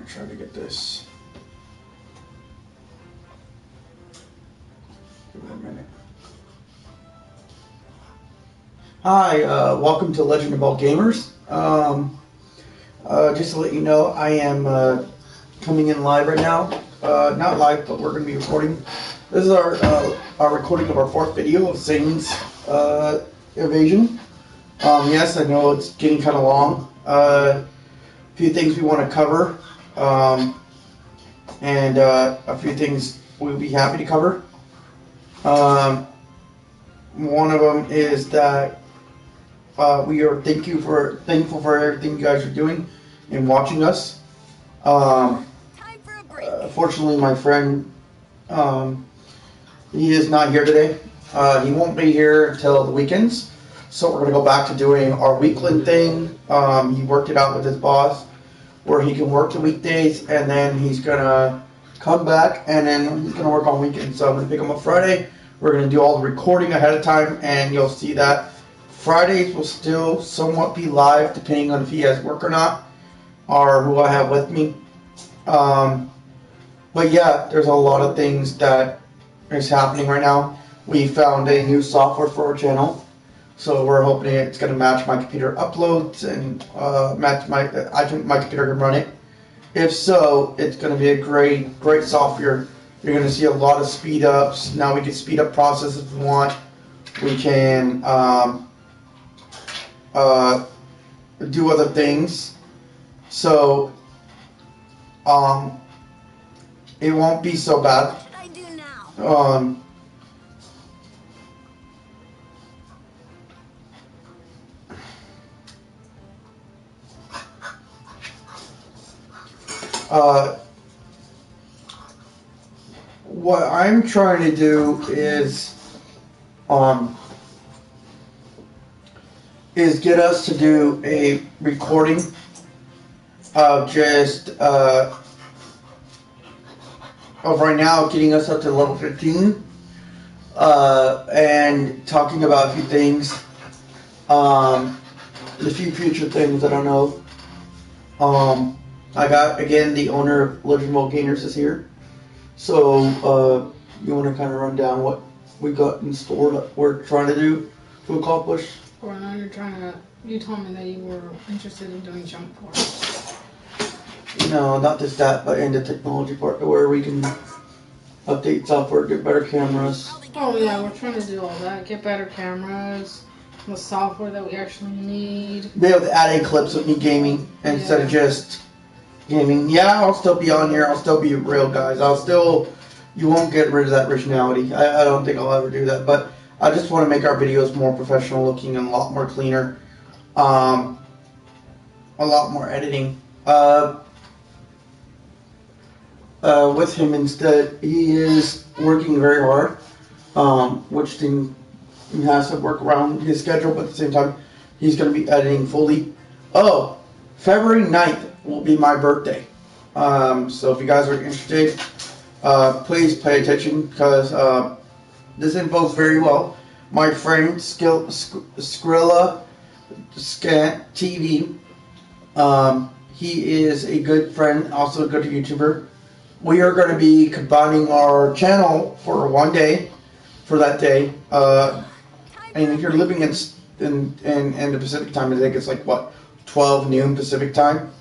gonna try to get this. Give it a minute. Hi, welcome to Legend of All Gamers. Just to let you know, I am coming in live right now. Not live, but we're going to be recording. This is our recording of our 4th video of Saiyan's invasion. Yes, I know it's getting kind of long. A few things we want to cover, and a few things we'll be happy to cover. One of them is that we are thankful for everything you guys are doing and watching us. Fortunately, my friend, he is not here today. He won't be here until the weekends. So we're going to go back to doing our weekly thing. He worked it out with his boss where he can work the weekdays and then he's going to come back and then he's going to work on weekends. So I'm going to pick him up Friday. We're going to do all the recording ahead of time and you'll see that Fridays will still somewhat be live depending on if he has work or not or who I have with me. But yeah, there's a lot of things that is happening right now. We found a new software for our channel. So we're hoping it's going to match my computer uploads and match my computer can run it. If so, it's going to be a great software. You're going to see a lot of speed ups. Now we can speed up processes if we want. We can do other things. So it won't be so bad. What should I do now? What I'm trying to do is get us to do a recording of just of right now getting us up to level 15 and talking about a few things, a few future things. I don't know. I got, again, the owner of Legend of All Gamers is here. So, you want to kind of run down what we got in store that we're trying to do to accomplish? Well, now you told me that you were interested in doing jump force. No, not just that, but in the technology part where we can update software, get better cameras. Oh yeah, we're trying to do all that. Get better cameras, the software that we actually need. Be able to add in clips with me gaming instead of just gaming. Yeah, I'll still be on here. I'll still be real, guys. You won't get rid of that originality. I don't think I'll ever do that. But I just want to make our videos more professional looking and a lot more cleaner. A lot more editing. With him instead, he is working very hard. Which thing he has to work around his schedule, but at the same time, he's going to be editing fully. Oh, February 9th will be my birthday. So if you guys are interested, please pay attention because this info is very well. My friend Skrilla Scant TV, he is a good friend, also a good YouTuber. We are going to be combining our channel for one day, for that day. And if you're living in the Pacific time, I think it's like what, 12 noon Pacific time.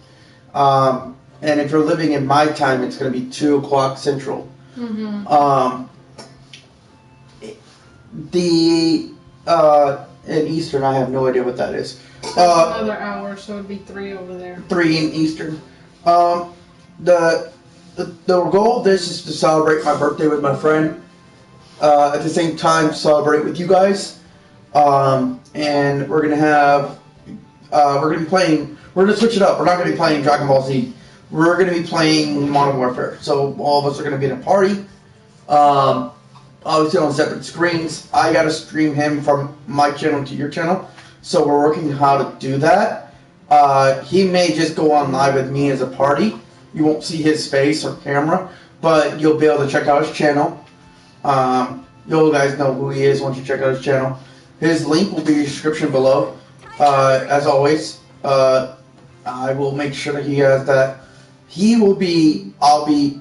And if you're living in my time, it's going to be 2 o'clock Central. Mm-hmm. In Eastern, I have no idea what that is. Another hour, so it'd be 3 over there. 3 in Eastern. The goal of this is to celebrate my birthday with my friend. At the same time, celebrate with you guys. And we're gonna have. We're gonna be playing. We're gonna switch it up. We're not gonna be playing Dragon Ball Z. We're gonna be playing Modern Warfare. So all of us are gonna be in a party. Obviously on separate screens. I gotta stream him from my channel to your channel. So we're working how to do that. He may just go on live with me as a party. You won't see his face or camera, but you'll be able to check out his channel. You guys know who he is once you check out his channel. His link will be in the description below. As always, I will make sure that he has that I'll be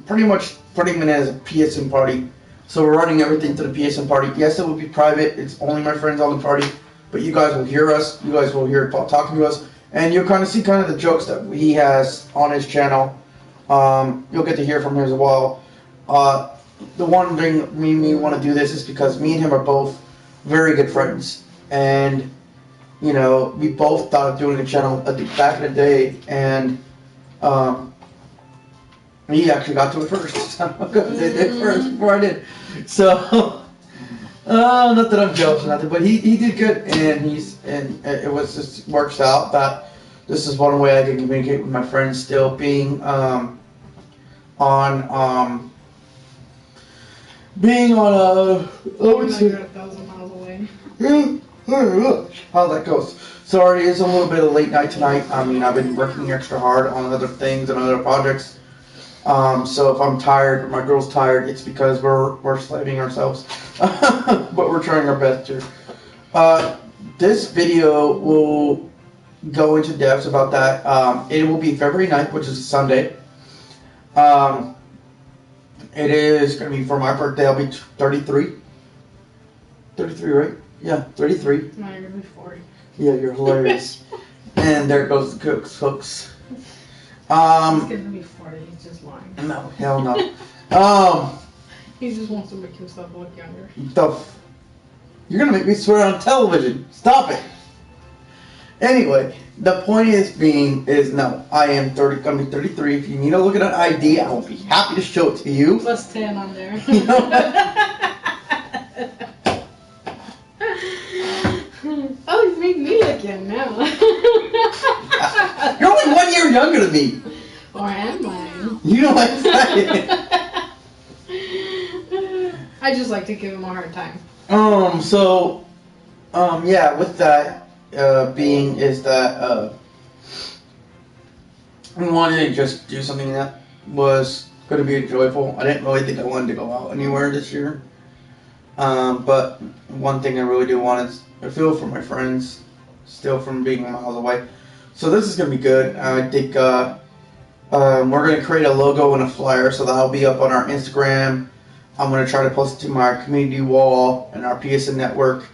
pretty much putting him in as a PSN party. So we're running everything to the PSN party. Yes, it will be private. It's only my friends on the party. But you guys will hear us. You guys will hear Paul talking to us. And you'll kind of see kind of the jokes that he has on his channel. You'll get to hear from him as well. The one thing me want to do this is because me and him are both very good friends. And, you know, we both thought of doing a channel back in the day. And he actually got to it first. So I'm going to say it first before I did. So, not that I'm jealous or nothing, but he did good, and it was just works out that this is one way I can communicate with my friends still being being on a You're 1,000 miles away. How that goes. Sorry, it's a little bit of late night tonight. I mean, I've been working extra hard on other things and other projects. So if I'm tired or my girl's tired, it's because we're slaving ourselves. But we're trying our best here. This video will go into depth about that. It will be February 9th, which is a Sunday. It is going to be for my birthday. I'll be 33. 33, right? Yeah, 33. No, you're going to be 40. Yeah, you're hilarious. And there goes the hooks. He's going to be 40. He's just lying. No, hell no. He just wants to make himself look younger. You're going to make me swear on television. Stop it. Anyway, the point is no, I am going to be 33. If you need to look at an ID, I will be happy to show it to you. Plus 10 on there. You know? Oh, you make me look young now. You're only 1 year younger than me. Or am I? You know what I'm saying? I just like to give him a hard time. Yeah, with that is that we wanted to just do something that was going to be enjoyable. I didn't really think I wanted to go out anywhere this year. But one thing I really do want is I feel for my friends, still from being miles away. So this is going to be good. I think we're going to create a logo and a flyer, so that'll be up on our Instagram. I'm going to try to post it to my community wall and our PSN network.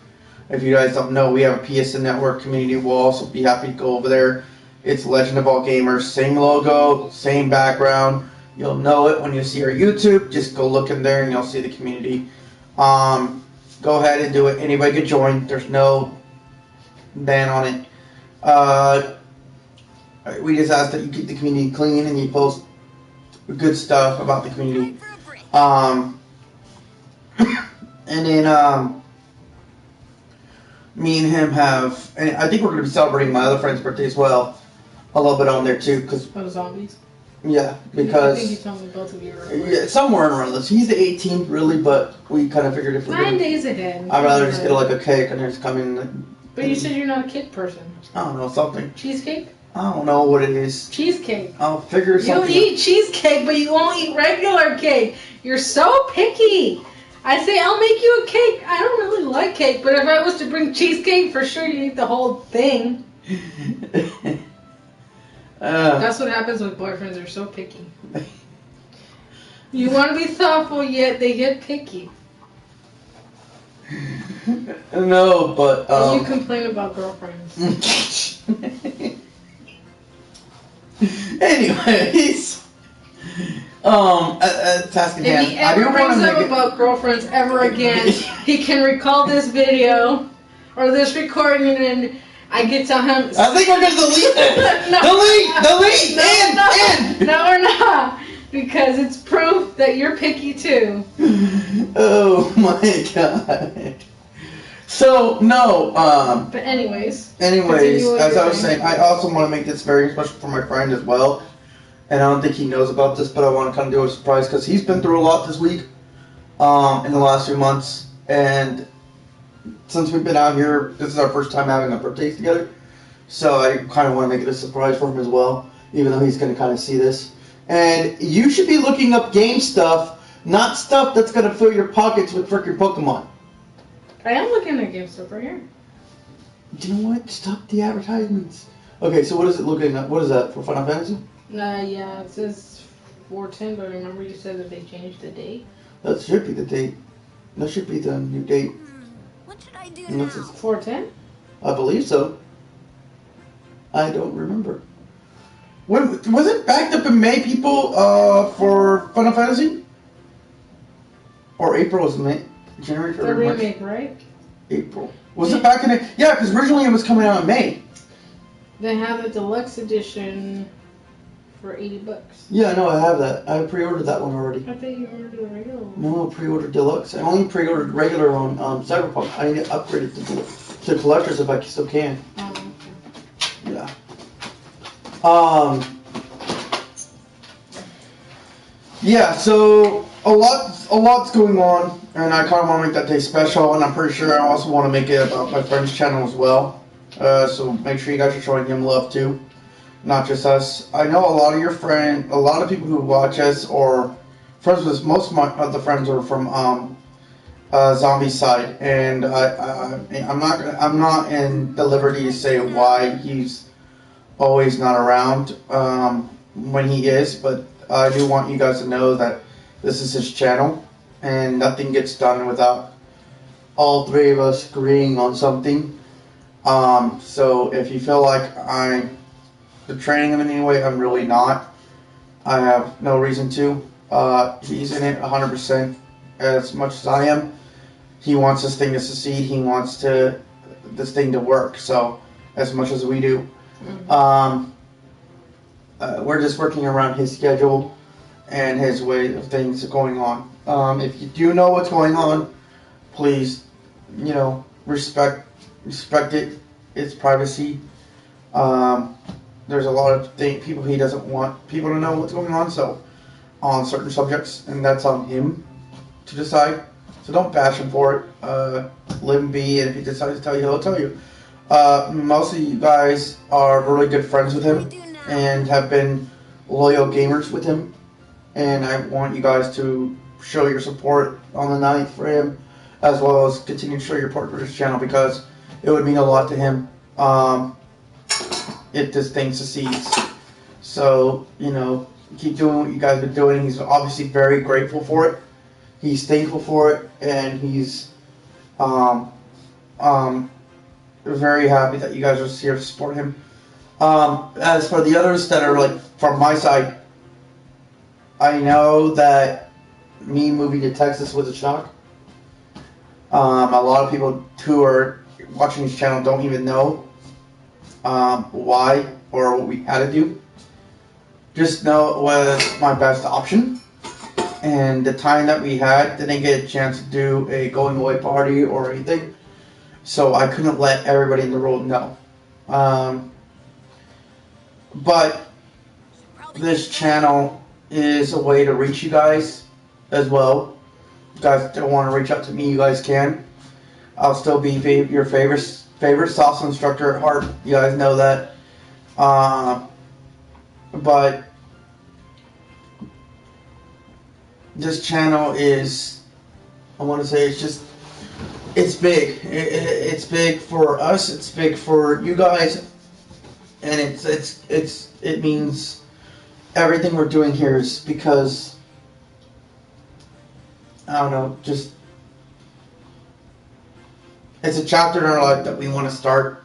If you guys don't know, we have a PSN network community wall, so be happy to go over there. It's Legend of All Gamers, same logo, same background. You'll know it when you see our YouTube. Just go look in there and you'll see the community. Go ahead and do it. Anybody can join. There's no ban on it. We just ask that you keep the community clean and you post good stuff about the community. And then me and him have, and I think we're going to be celebrating my other friend's birthday as well, a little bit on there too, because zombies. Yeah, because I think you told me both of you were. Yeah, somewhere around this. He's the 18th, really, but we kind of figured if we're 9 days ahead. I'd rather just get like a cake and just come in. But you said you're not a cake person. I don't know, something. Cheesecake? I don't know what it is. Cheesecake. I'll figure something. You eat cheesecake, but you won't eat regular cake. You're so picky. I say, I'll make you a cake. I don't really like cake, but if I was to bring cheesecake, for sure you'd eat the whole thing. That's what happens with boyfriends. They're so picky. You want to be thoughtful, yet they get picky. No, but And you complain about girlfriends. Anyways, task at hand. If he ever brings up about girlfriends ever again, he can recall this video or this recording, and I can tell him. I think we're gonna delete it. No. Delete. No, we're not, because it's proof that you're picky too. Oh my god. So no. But anyways, as I was saying, I also want to make this very special for my friend as well. And I don't think he knows about this, but I want to kind of do a surprise because he's been through a lot this week, in the last few months. And since we've been out here, this is our first time having our birthdays together. So I kind of want to make it a surprise for him as well, even though he's going to kind of see this. And you should be looking up game stuff, not stuff that's going to fill your pockets with freaking Pokemon. I am looking at game stuff right here. Do you know what? Stop the advertisements. Okay, so what is it looking at? What is that, for Final Fantasy? Yeah, it says 410, but remember you said that they changed the date? That should be the date. That should be the new date. What should I do Unless now? it's, 410? I believe so. I don't remember. When was it backed up in May, people, for Final Fantasy? Or April was May? January, The February, March? remake, right? April. Was it back in it? Yeah, because originally it was coming out in May. They have the deluxe edition for $80. Yeah, no, I have that. I pre-ordered that one already. I thought you ordered the regular one. No, pre-ordered deluxe. I only pre-ordered regular on Cyberpunk. I need to upgrade it to collectors if I still can. Oh, okay. Yeah. Yeah, so a lot's going on, and I kind of want to make that day special, and I'm pretty sure I also want to make it about my friend's channel as well. So make sure you guys are showing him love too, not just us. I know a lot of your friends, a lot of people who watch us, or friends with most of the friends are from Zombie side, and I'm not in the liberty to say why he's always not around when he is, but I do want you guys to know that this is his channel, and nothing gets done without all three of us agreeing on something. So if you feel like I'm betraying him in any way, I'm really not. I have no reason to. He's in it 100% as much as I am. He wants this thing to succeed. He wants this thing to work. So as much as we do. We're just working around his schedule and his way of things going on. If you do know what's going on, please, respect it. It's privacy. There's a lot of people he doesn't want people to know what's going on. So on certain subjects, and that's on him to decide. So don't bash him for it. Let him be, and if he decides to tell you, he'll tell you. Most of you guys are really good friends with him and have been loyal gamers with him, and I want you guys to show your support on the 9th for him, as well as continue to show your support for his channel, because it would mean a lot to him if this thing succeeds. So, keep doing what you guys have been doing. He's obviously very grateful for it. He's thankful for it, and he's very happy that you guys are here to support him. As for the others that are from my side, I know that me moving to Texas was a shock. A lot of people who are watching this channel don't even know why or what we had to do. Just know it was my best option, and the time that we had didn't get a chance to do a going away party or anything, so I couldn't let everybody in the world know. But this channel is a way to reach you guys as well. If you guys don't want to reach out to me, you guys can. I'll still be your favorite salsa instructor at heart. You guys know that. But this channel is, I want to say, it's big. It's big for us. It's big for you guys. And it means everything we're doing here is because, I don't know, just, it's a chapter in our life that we want to start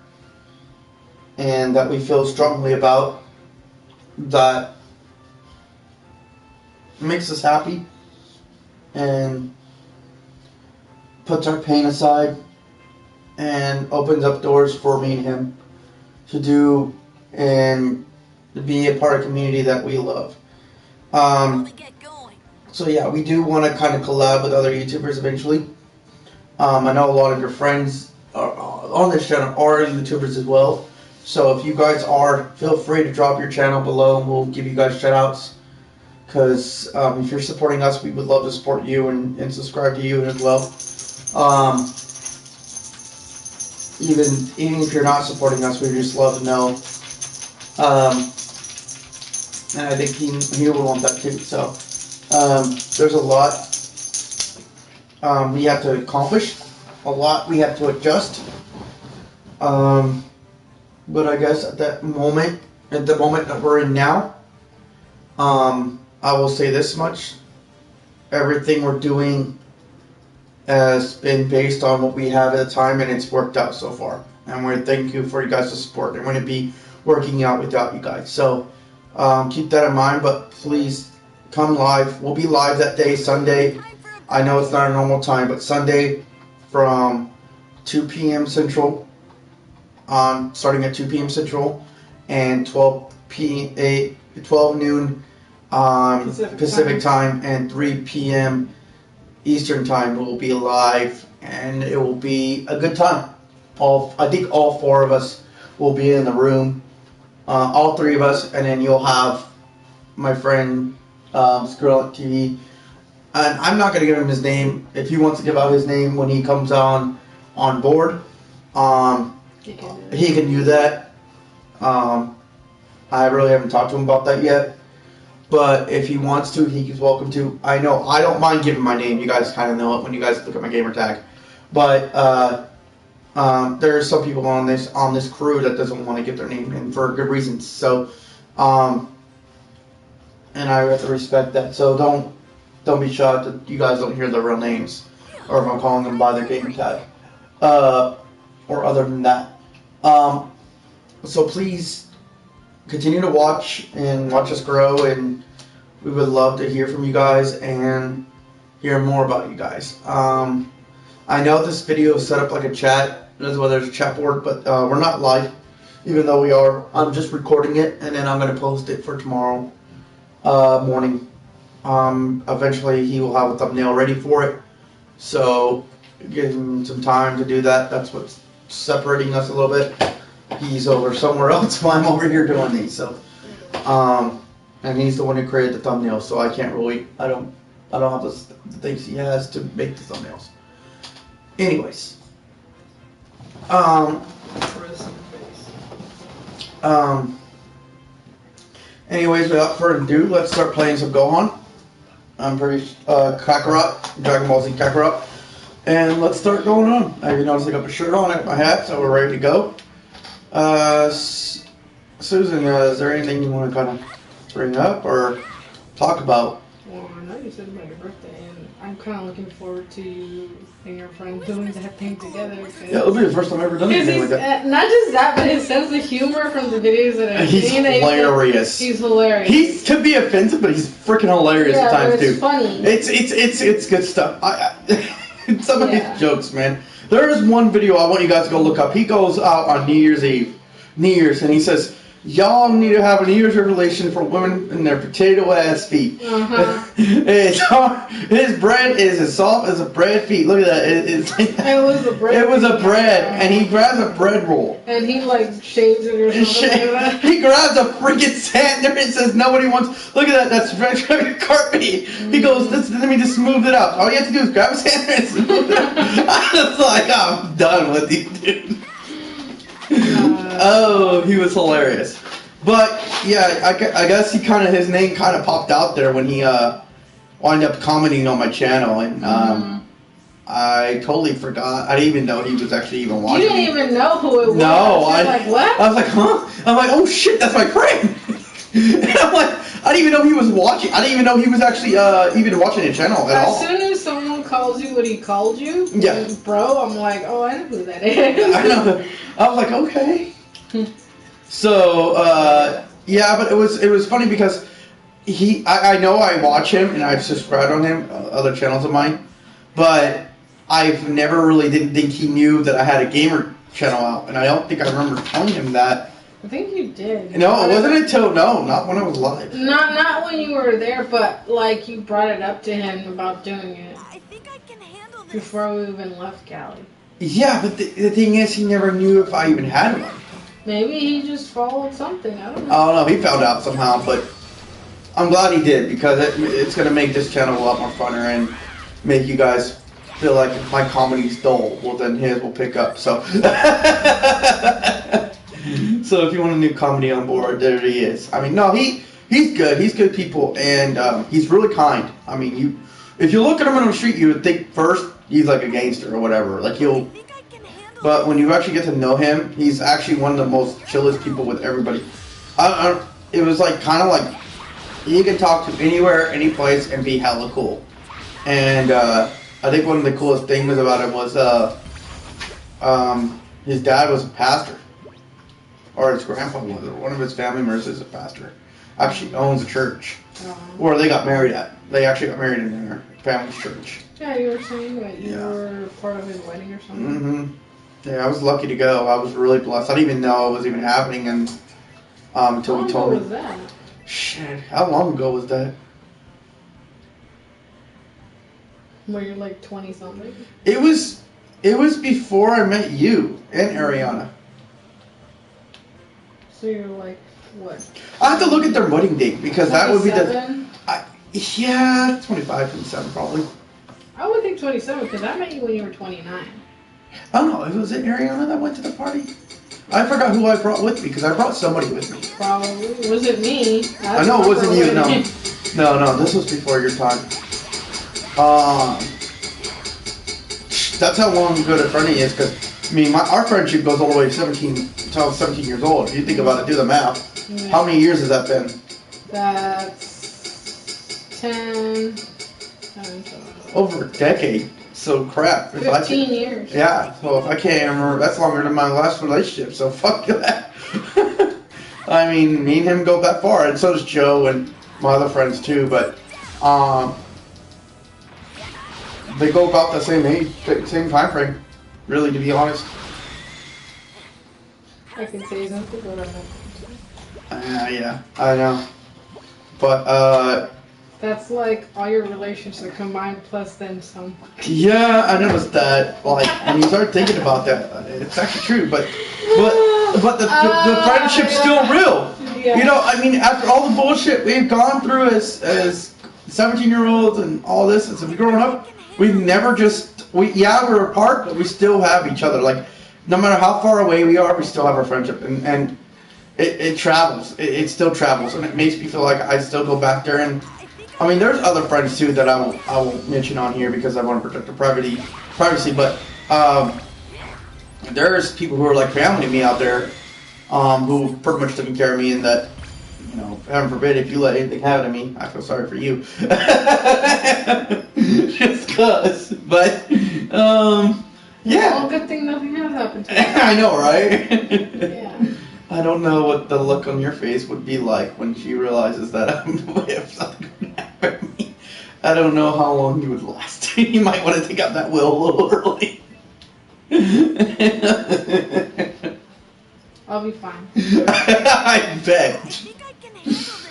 and that we feel strongly about, that makes us happy and puts our pain aside and opens up doors for me and him to do and to be a part of a community that we love. So yeah, we do want to kind of collab with other YouTubers eventually. I know a lot of your friends on this channel are YouTubers as well. So if you guys are, feel free to drop your channel below and we'll give you guys shout outs. Because if you're supporting us, we would love to support you and subscribe to you as well. Even if you're not supporting us, we'd just love to know. And I think he will want that too. So there's a lot we have to accomplish, a lot we have to adjust. But I guess at the moment that we're in now, I will say this much. Everything we're doing has been based on what we have at the time, and it's worked out so far. And we thank you for you guys' support. It wouldn't be working out without you guys. So keep that in mind, but please come live. We'll be live that day, Sunday. I know it's not a normal time, but Sunday from 2 p.m. Central, starting at 2 p.m. Central, and 12 noon Pacific time, and 3 p.m. Eastern time. We'll be live, and it will be a good time. I think all 4 of us will be in the room, all 3 of us, and then you'll have my friend Skrillex TV. And I'm not going to give him his name. If he wants to give out his name when he comes on board, he can do that. I really haven't talked to him about that yet. But if he wants to, he's welcome to. I know I don't mind giving my name. You guys kind of know it when you guys look at my gamer tag. But there are some people on this crew that doesn't want to give their name, and for good reasons. So, and I have to respect that. So don't be shocked that you guys don't hear their real names, or if I'm calling them by their gamer tag, or other than that. So please continue to watch us grow, and we would love to hear from you guys and hear more about you guys. I know this video is set up like a chat, as well as a chat board, but we're not live, even though we are. I'm just recording it, and then I'm going to post it for tomorrow morning. Eventually he will have a thumbnail ready for it, so give him some time to do that. That's what's separating us a little bit. He's over somewhere else while I'm over here doing these, so and he's the one who created the thumbnail, so I can't really, I don't have the things he has to make the thumbnails. Anyways, anyways, without further ado, let's start playing some Gohan. I'm pretty Kakarot, Dragon Ball Z Kakarot, and let's start going on. You notice I got my shirt on, I got my hat, so we're ready to go. Susan, is there anything you want to kind of bring up or talk about? Well, I know you said about your birthday, and I'm kind of looking forward to you and your friend doing that thing together. Yeah, it'll be the first time I've ever done anything like that. Not just that, but his sense of humor from the videos that I've seen. He's hilarious. He's hilarious. He could be offensive, but he's freaking hilarious at times too. It's funny. It's good stuff. Some of his jokes, man. There is one video I want you guys to go look up. He goes out on New Year's, and he says, y'all need to have a New Year's resolution for women and their potato ass feet. His bread is as soft as a bread feet. Look at that. It was a bread. It was a bread, and he grabs a bread roll. And he like shaves it or something like that. He grabs a freaking sander and says nobody wants. Look at that. That's red carpet. He goes, let me just smooth it out. All you have to do is grab a sander and smooth it out. I was like, I'm done with you, dude. Oh, he was hilarious. But yeah, I guess his name kind of popped out there when he wound up commenting on my channel, and I totally forgot. I didn't even know he was actually even watching. You didn't even know who it was. No, like, what? I was like, huh? I'm like, oh shit, that's my friend. And I'm like, I didn't even know he was watching. I didn't even know he was actually even watching the channel at all. As soon as someone calls you what he called you, yeah, bro, I'm like, oh, I know who that is. I know. I was like, okay. So yeah, but it was funny because I know I watch him and I've subscribed on him, other channels of mine, but I've never really didn't think he knew that I had a gamer channel out, and I don't think I remember telling him that. I think you did. No, it wasn't until not when I was live. Not when you were there, but like you brought it up to him about doing it. I think I can handle this. Before we even left Cali. Yeah, but the thing is, he never knew if I even had one. Maybe he just followed something. I don't know. I don't know. He found out somehow, but I'm glad he did, because it's going to make this channel a lot more funner and make you guys feel like if my comedy's dull, well then his will pick up. So, so if you want a new comedy on board, there he is. I mean, no, he's good. He's good people, and he's really kind. I mean, if you look at him on the street, you would think first he's like a gangster or whatever. Like but when you actually get to know him, he's actually one of the most chillest people with everybody. It was like kind of like he can talk to anywhere, any place, and be hella cool. And I think one of the coolest things about him was his dad was a pastor, or his grandpa was, or one of his family members is a pastor. Actually owns a church, where they got married at. They actually got married in their family's church. Yeah, you were saying that you were part of his wedding or something. Mm-hmm. Yeah, I was lucky to go. I was really blessed. I didn't even know it was even happening, and until he told me. How long ago was that? Shit, how long ago was that? Where you're like 20 something. It was before I met you and Ariana. So you're like what? I have to look at their wedding date because that would be the. 27? 25, 27 probably. I would think 27 because I met you when you were 29. Oh no, was it Ariana that went to the party? I forgot who I brought with me because I brought somebody with me. Probably. Was it me? I know it wasn't you. No, no, this was before your time. That's how long ago the friend is because I mean our friendship goes all the way to 17 until I was 17 years old. If you think about it, do the math. Yeah. How many years has that been? That's 10. Over a decade. So crap. 15 years. Yeah. So if I can't remember, that's longer than my last relationship. So fuck that. I mean, me and him go that far, and so does Joe and my other friends too. But they go about the same age, same time frame. Really, to be honest. I can say something, but I'm not. Yeah, I know. But that's like all your relationships are combined plus then some. Yeah, I noticed that. Like when you start thinking about that, it's actually true. But the friendship's still real. Yeah. You know, I mean, after all the bullshit we've gone through as 17-year-olds and all this, and since growing up, we've never we're apart, but we still have each other. Like no matter how far away we are, we still have our friendship, and it travels. It still travels, and it makes me feel like I still go back there. And I mean, there's other friends too that I won't mention on here because I want to protect their privacy. But there's people who are like family to me out there, who pretty much taking care of me, and that, you know, heaven forbid if you let anything happen to me, I feel sorry for you. Just cause, but yeah. Well, good thing nothing has happened to you. I know, right? Yeah. I don't know what the look on your face would be like when she realizes that if something would happen to me. I don't know how long you would last. You might want to take out that will a little early. I'll be fine. I bet. I think I can handle this.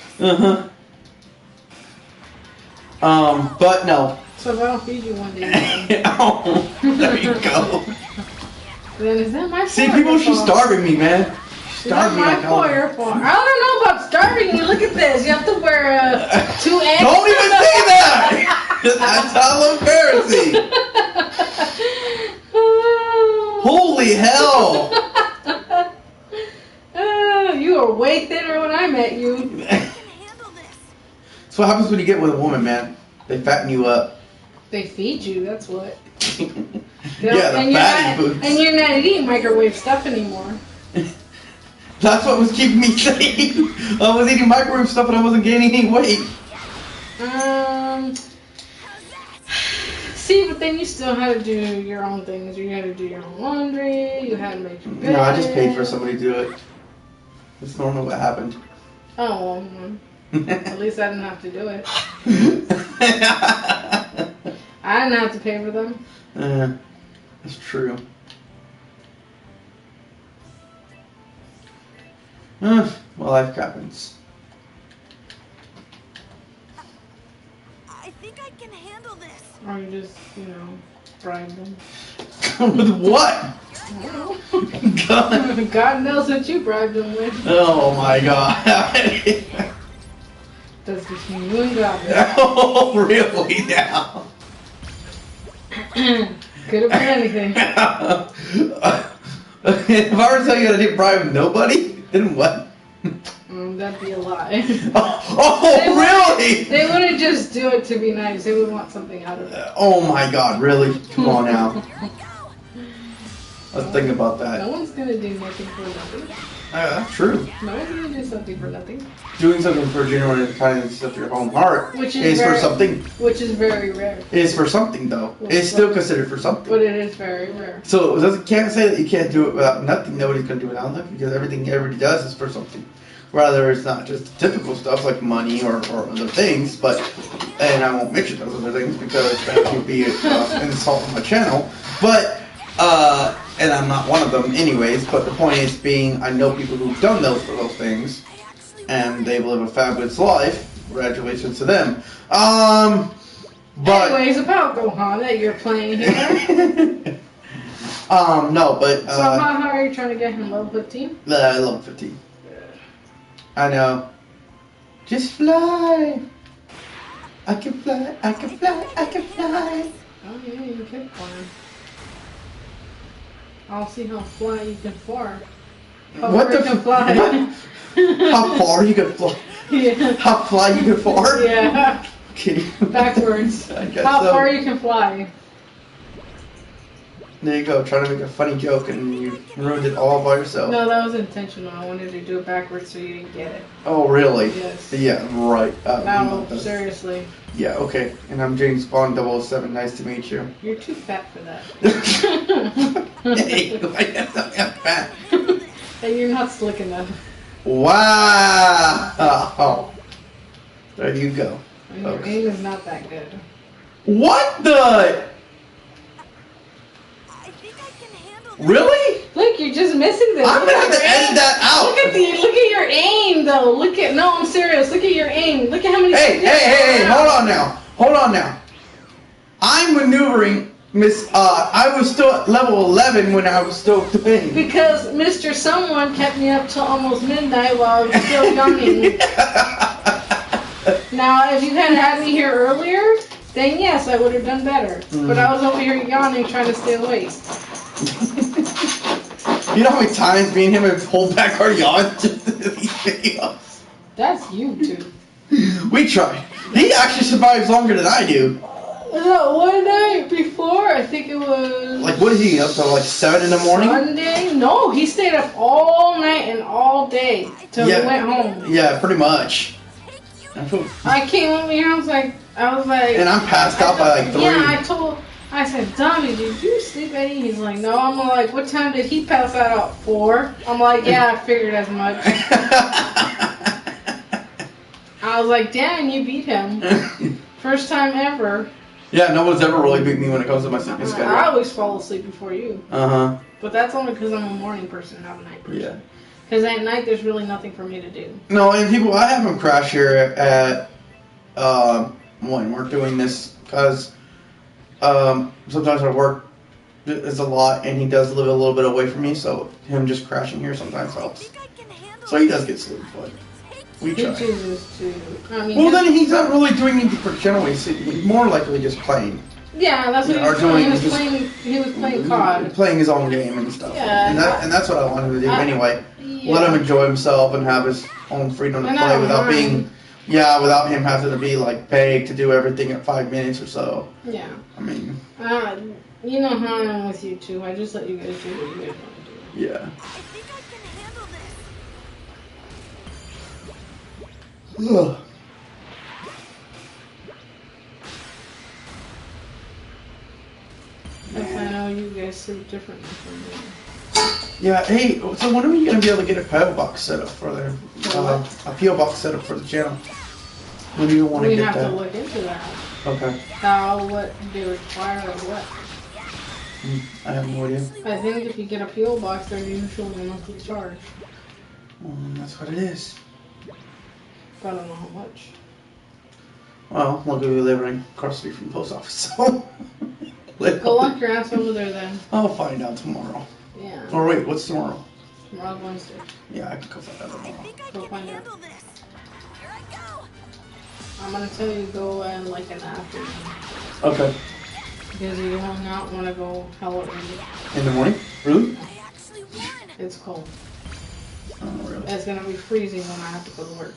But no. So if I don't feed you one day, Oh, there you go. then is that my fault? See, people should starving me, man. Is that my fault or your fault? I don't know about starving you. Look at this. You have to wear 2 eggs. Don't even say that. That's hella embarrassing. Holy hell. You were way thinner when I met you. I can handle this. That's what happens when you get with a woman, man. They fatten you up. They feed you, that's what. Yeah, the fatty foods. And you're not eating microwave stuff anymore. That's what was keeping me sane. I was eating microwave stuff and I wasn't gaining any weight. See, but then you still had to do your own things. You had to do your own laundry. You had to make your bed. No, I just paid for somebody to do it. That's normally what happened. Oh, well, at least I didn't have to do it. I didn't have to pay for them. That's true. Well, life happens. I think I can handle this. Or you just, bribe them. With what? I don't know. God. God knows what you bribed them with. Oh my God. That's between you and God. Oh, really now? Could have been anything. If I were to tell you that I didn't bribe nobody, then what? That'd be a lie. Really? They wouldn't just do it to be nice. They would want something out of it. Oh my God, really? Come on now. Let's think about that. No one's gonna do nothing for nothing. That's true. No one's gonna do something for nothing. Doing something for genuine kindness of your own heart Which is for something. Which is very rare. It is for something, though. It's still considered for something. But it is very rare. So it can't say that you can't do it without nothing. Nobody's going to do it without nothing because everything everybody does is for something. Rather, it's not just typical stuff like money or other things, but, and I won't mention those other things because that would be an insult on my channel, but, and I'm not one of them anyways, but the point is being, I know people who've done those for those things, and they live a fabulous life. Congratulations to them. But anyways, about Gohan that you're playing here. No, but so how are you trying to get him level 15? Level 15. I know. Just fly. I can fly. I can fly. I can fly. Oh yeah, you can fly. I'll see how fly you can fly. What the fly? How far you can fly? Yeah. How fly you can fly? Yeah. Okay. Backwards. I guess How so. far you can fly? There you go, trying to make a funny joke and you ruined it all by yourself. No, that was intentional. I wanted to do it backwards so you didn't get it. Oh, really? Yes. Yeah, right. No, seriously. Yeah, okay. And I'm James Bond 007. Nice to meet you. You're too fat for that. Hey, I'm fat. And you're not slick enough. Wow. There you go. And your aim is not that good. What the? Really? Look, you're just missing this. I'm gonna have to edit that out. Look at your aim though. No, I'm serious. Look at your aim. Look at how many. Hey! Hold on now. I'm maneuvering, Miss. I was still at level 11 when I was still playing. Because Mr. Someone kept me up till almost midnight while I was still yawning. Now, if you had me here earlier, then yes, I would have done better. But I was over here yawning, trying to stay awake. You know how many times me and him have pulled back our yawn just to these videos? That's you two. We try. He actually survives longer than I do. No, one night before, I think it was... Like, what is he up to, like 7 in the morning? Sunday? No, he stayed up all night and all day till we went home. Yeah, pretty much. I came over here, I was like... And I'm passed out by like 3. Yeah, I said, Tommy, did you sleep, Eddie? He's like, no. I'm like, what time did he pass out at? 4? I'm like, yeah, I figured as much. I was like, damn, you beat him. First time ever. Yeah, no one's ever really beat me when it comes to my sleeping schedule. I always fall asleep before you. Uh-huh. But that's only because I'm a morning person, not a night person. Yeah. Because at night, there's really nothing for me to do. No, and people, I have him crash here at, when we're doing this, because, sometimes our work is a lot, and he does live a little bit away from me, so him just crashing here sometimes helps. So he does get sleep, but we try. He chooses to. I mean, Well, then he's not really doing anything for general. He's more likely just playing. Yeah, that's what he was doing. He was playing COD. Playing his own game and stuff. Yeah. And that's what I want him to do anyway. Yeah. Let him enjoy himself and have his own freedom to play without being... Yeah, without him having to be like begged to do everything at 5 minutes or so. Yeah. I mean... you know how I am with you two. I just let you guys do what you guys want to do. Yeah. I think I can handle this. Because I know you guys sleep differently from me. Yeah, hey, so when are we going to be able to get a PO box set up for the... a PO box set up for the channel? When do you want to get that? We have to look into that. Okay. What they require or what. I have no idea. I think if you get a PO box, they're usually a monthly charge. That's what it is. But I don't know how much. Well, luckily we live right across the street from the post office, so... Go lock your ass over there then. I'll find out tomorrow. Yeah. Or wait, what's tomorrow? Tomorrow's Wednesday. Yeah, I can go find out tomorrow. Go find out. This. Here I go. I'm gonna tell you go in like an afternoon. Okay. Because you don't not want to go hell early. In the morning? Really? I actually won. It's cold. Oh, really? It's gonna be freezing when I have to go to work.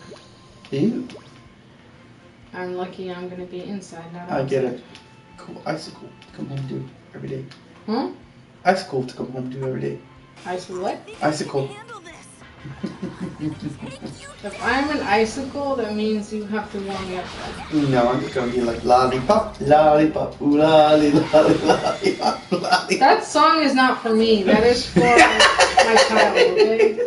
Ew. I'm lucky I'm gonna be inside, not outside. I get it. Cool. Icicle to come home to every day. Huh? Icicle to come home to every day. Ice what? Icicle. If I'm an icicle, that means you have to warm me up. No, I'm just gonna be like lollipop, lollipop, ooh lolly, lolly, lollipop, lollipop. That song is not for me. That is for my child, okay?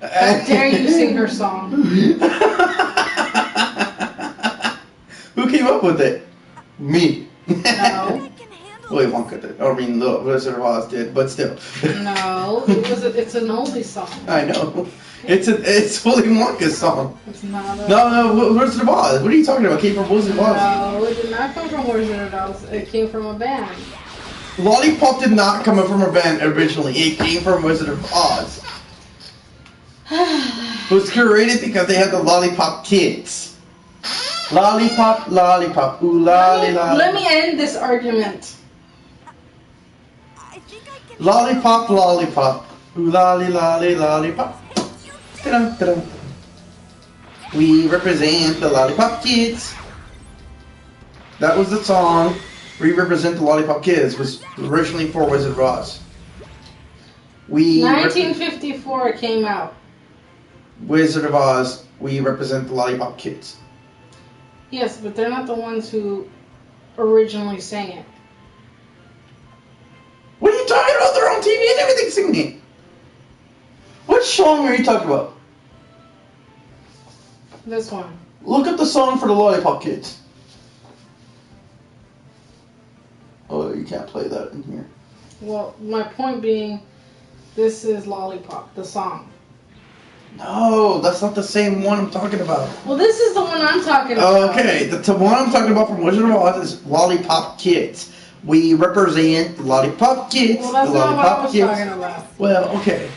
How dare you sing her song? Who came up with it? Me. No. Wait, Wonka did. I mean, the Wizard of Oz did, but still. No, it's an oldie song. I know. It's Willy Wonka's song. It's not a... No, Wizard of Oz. What are you talking about? It came from Wizard of Oz. No, it did not come from Wizard of Oz. It came from a band. Lollipop did not come from a band originally. It came from Wizard of Oz. It was created because they had the Lollipop Kids. Lollipop, lollipop, ooh lolly, lolly. Let me end this argument. I think I can. Lollipop, lollipop, ooh lolly, lolly, lollipop. Ta-dum, ta-dum. We represent the Lollipop Kids. That was the song. We represent the Lollipop Kids. Was originally for Wizard of Oz. 1954 it came out. Wizard of Oz. We represent the Lollipop Kids. Yes, but they're not the ones who originally sang it. What are you talking about? They're on TV and everything singing it. What song are you talking about? This one. Look up the song for the Lollipop Kids. Oh, you can't play that in here. Well, my point being, this is Lollipop, the song. No, that's not the same one I'm talking about. Well, this is the one I'm talking about. Okay, the one I'm talking about from Wizard of Oz is Lollipop Kids. We represent the Lollipop Kids. Well, that's the not what I Lollipop was Kids. talking about. Well, okay.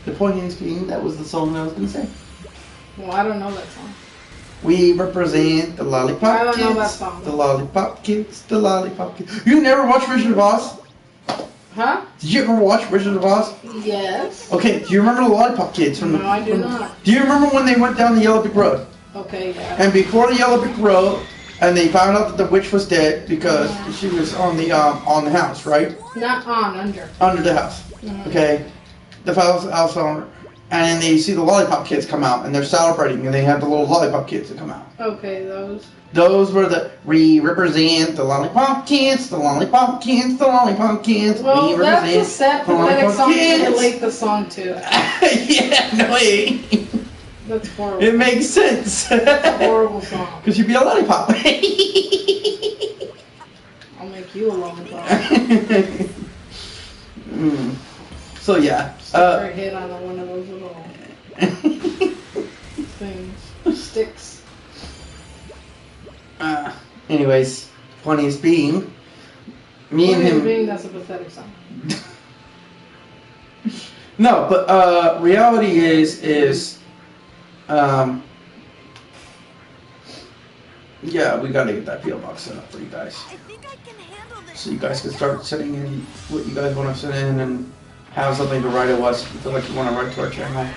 The point is being that was the song I was going to say. Well, I don't know that song. We represent the Lollipop I don't Kids. know that song. The Lollipop Kids. The Lollipop Kids. You never watched Wizard of Oz? Huh? Did you ever watch Wizard of Oz? Yes. Okay, do you remember the Lollipop Kids from No, I do not. Do you remember when they went down the Yellow Brick Road? Okay, yeah. And before the Yellow Brick Road, and they found out that the witch was dead because she was on the house, right? Not on, under. Under the house. Mhm. Okay. The house owner. And then they see the Lollipop Kids come out, and they're celebrating, and they have the little Lollipop Kids that come out. Okay, those. Those were we represent the Lollipop Kids, the Lollipop Kids, the Lollipop Kids. Well, we that's represent a sad, the pathetic Lollipop song to Kids. relate the song to. Yeah, no, it That's horrible. It makes sense. It's a horrible song. Because you'd be a lollipop. I'll make you a lollipop. So yeah. Stick your head on one of those little things. Sticks. Anyways, funniest being, me and him. Being, that's a pathetic song. No, but reality is yeah, we gotta get that PO box set up for you guys, I think I can handle this. so you guys can start sending in what you guys want to send in and have something to write to us. If you feel like you want to write to our channel.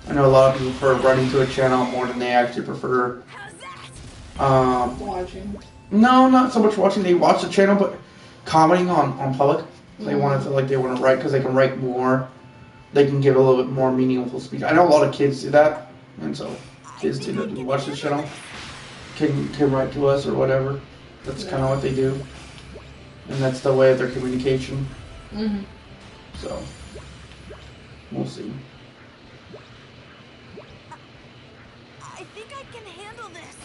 I know a lot of people prefer writing to a channel more than they actually prefer. How's that? Watching. No, not so much watching. They watch the channel, but commenting on public. They want to feel like they want to write because they can write more. They can give a little bit more meaningful speech. I know a lot of kids do that, and so kids do that. Watch the channel can write to us or whatever. That's kind of what they do, and that's the way of their communication. Mhm. So we'll see. I think I can handle this.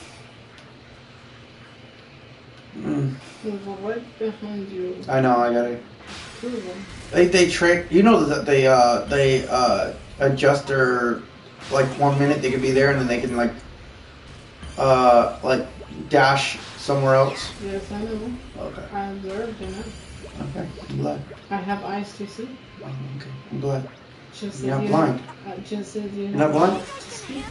There's a right behind you. I know. I got it. Two of them. They train. You know that they adjust their, like 1 minute they can be there and then they can like dash somewhere else. Yes, I know. Okay. I observed in it. Okay. I'm glad. I have eyes to see. Oh, okay. I'm glad. Just You're as not you blind. Just as you You're not have blind? mouths to speak.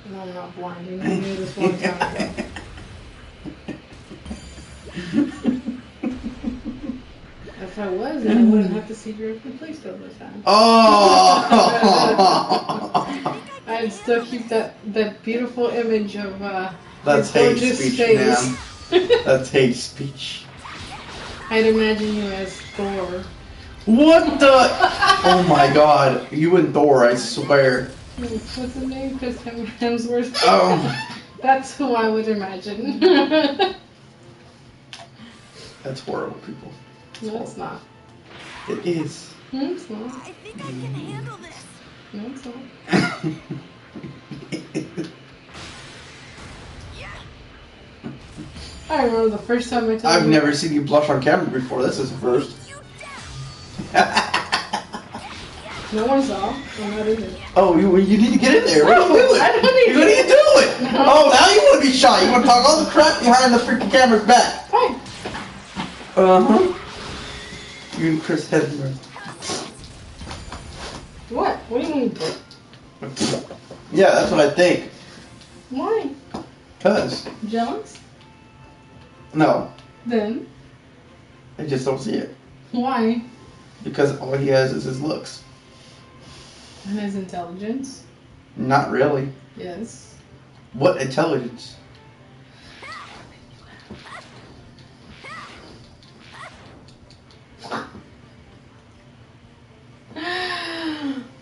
No, I'm not blind. You knew this one time ago. If I was, then I wouldn't have to see your replaced all the time. Oh! I I'd still keep that beautiful image of That's your hate gorgeous speech, face. ma'am. That's hate speech. I'd imagine you as Thor. What the? Oh my god. You and Thor, I swear. What's his name? Chris Hemsworth. Oh. That's who I would imagine. That's horrible, people. No, it's not. It is. No, it's not. I think I can handle this. No, it's not. I remember the first time I told I've you. never seen you blush on camera before. This is the first. You down. No one saw. I'm not in it. Oh, you need to get in there. What are you doing? I don't need What are you to. doing? Oh, now you want to be shy. You want to talk all the crap behind the freaking camera's back. Fine. Uh-huh. You and Chris Hemsworth. What? What do you mean? Yeah, that's what I think. Why? Cause Jealous? no, Then? I just don't see it. Why? Because all he has is his looks. And his intelligence? Not really. Yes. What intelligence?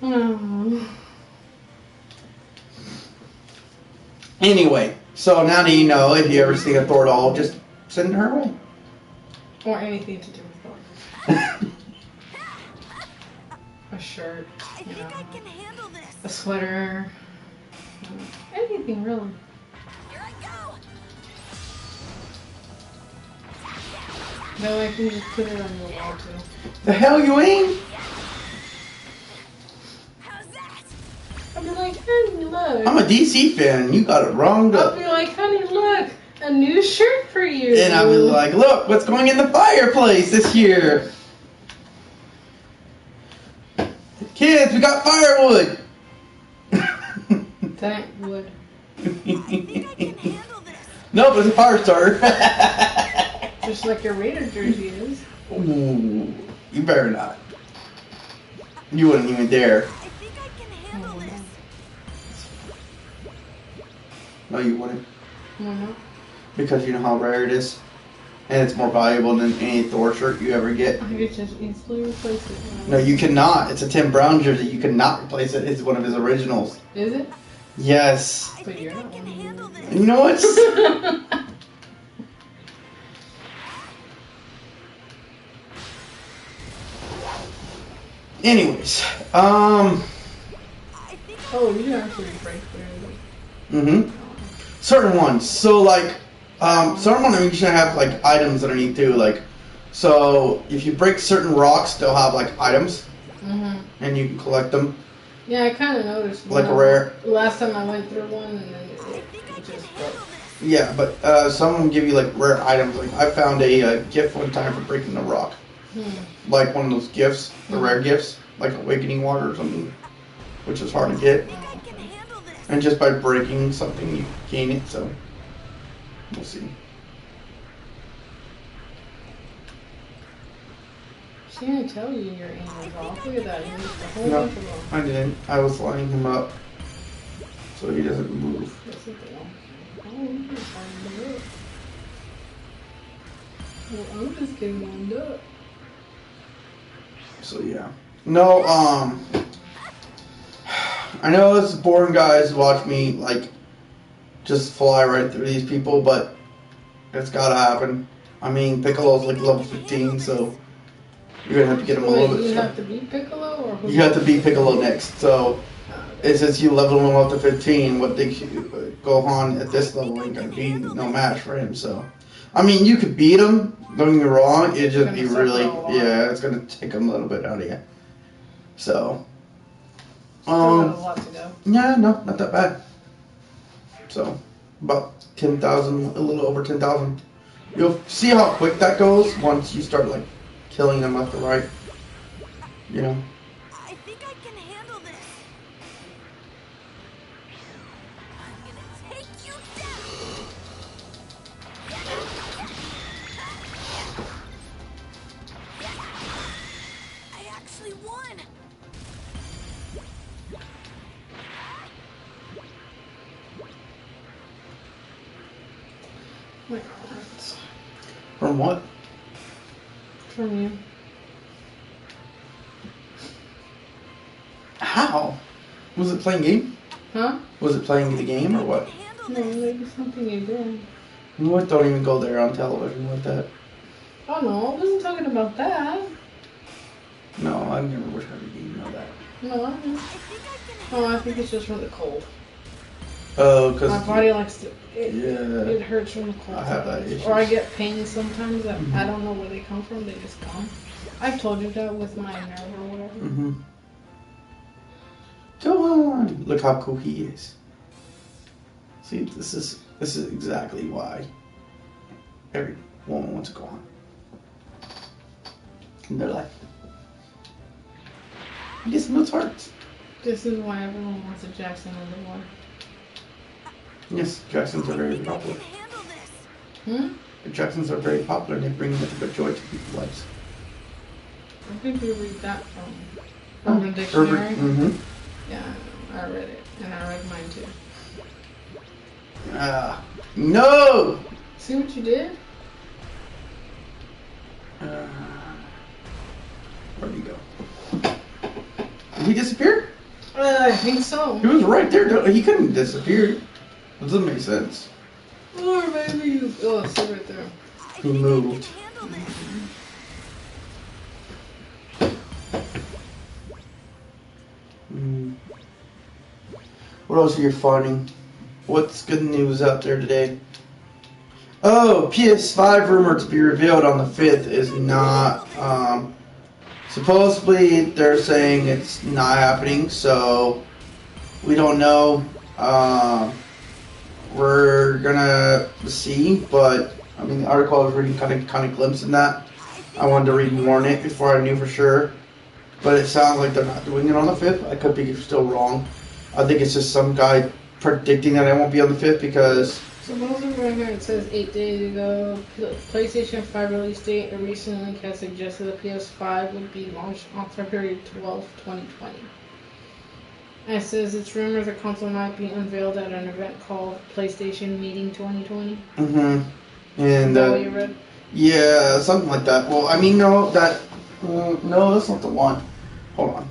Oh. Anyway, so now that you know, if you ever see a Thor doll, just send it her way. Or anything to do with Thor. A shirt, I you think know, I can handle this. a sweater, anything really. Here I go. No, I can just put it on your wall too. The hell you ain't? How's that? I'll be like, honey, look. I'm a DC fan. You got it wronged I'll up. be like, honey, look, a new shirt for you. And I'll be like, look, what's going in the fireplace this year? Kids, we got firewood. Thank wood. I think I can handle this. Nope, it's a fire starter. Just like your Raider jersey is. Ooh, you better not. You wouldn't even dare. I think I can handle this. No, you wouldn't. Why not? Because you know how rare it is. And it's more valuable than any Thor shirt you ever get. I could just easily replace it. No, you cannot. It's a Tim Brown jersey. You cannot replace it. It's one of his originals. Is it? Yes. I But think you're I not can one of handle them. this. And you know what? Anyways, I think Oh, you can actually break there. certain ones. So like, certain ones you should have like items underneath too. Like, so if you break certain rocks, they'll have like items, and you can collect them. Yeah, I kind of noticed. Like a one. rare. Last time I went through one, and then it just broke. Yeah, but some of them give you like rare items. Like I found a gift one time for breaking the rock. Like one of those gifts, the rare gifts, like awakening water or something, which is hard to get. I can handle this. And just by breaking something, you gain it. So we'll see. She didn't tell you your angels off. Look at that. You missed a whole No, bunch of them. I didn't. I was lining him up so he doesn't move. That's what they are. Oh, you can find them up. Well, I'm just getting wound up. So yeah. No, I know it's boring guys who watch me like just fly right through these people, but it's gotta happen. I mean, Piccolo's like level 15, so you're gonna have to get him a little Wait, bit. you have to beat Piccolo, or who? You have to beat Piccolo next. So it says you level him up to 15. What they Gohan at this level ain't gonna be no match for him. So I mean, you could beat him. Don't get me wrong. It just be It's gonna really, suck a lot. yeah, it's gonna take him a little bit out of you. So, Still got a lot to go. yeah, no, not that bad. So, about 10,000, a little over 10,000. You'll see how quick that goes once you start like killing them left and right. You know. I think I can handle this. I'm gonna take you down. I actually won. From what? From you. How? Was it playing game? Huh? Was it playing the game or what? No, maybe something you did. What? Don't even go there on television like that. Oh no, I wasn't talking about that. No, I've never wished I didn't know that. No, I didn't. Oh, I think it's just from the cold. Oh, because My body likes to. yeah, It hurts from the cold. I have that issue. Or I get pains sometimes that I don't know where they come from. They just come. I've told you that with my nerve or whatever. Mm-hmm. Go on. Look how cool he is. See, this is exactly why every woman wants to go on in their life. He gets melts hearts. This is why everyone wants a Jackson in the water. Yes, Jacksons are very I popular. can handle this. Hmm? The Jacksons are very popular and they bring nothing but joy to people's lives. I think we read that from Urban Dictionary. Mm-hmm. Yeah, I read it. And I read mine too. No! See what you did? Where'd he go? Did he disappear? I think so. He was right there. He couldn't disappear. That doesn't make sense. Or maybe you. Oh, see right there. He moved. Handle this. What else are you finding? What's good news out there today? Oh, PS5 rumored to be revealed on the 5th is not. Supposedly they're saying it's not happening, so we don't know. We're gonna see, but I mean the article I was reading kind of glimpsed in that. I wanted to read more on it before I knew for sure, but it sounds like they're not doing it on the 5th. I could be still wrong. I think it's just some guy predicting that I won't be on the 5th because. Supposedly right here it says 8 days ago, PlayStation 5 release date. A recent link has suggested the PS5 would be launched on February 12, 2020. And it says it's rumored the console might be unveiled at an event called PlayStation Meeting 2020. And Is that what you read? yeah, something like that. Well, I mean, no, no, that's not the one. Hold on.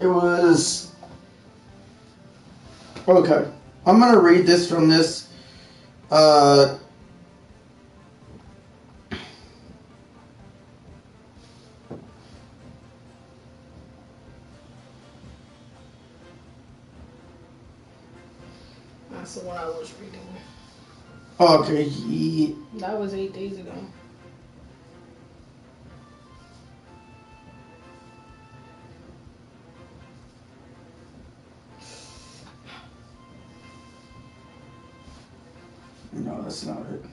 It was okay. I'm gonna read this from this. That's the one I was reading. Okay. That was 8 days ago. No, that's not it.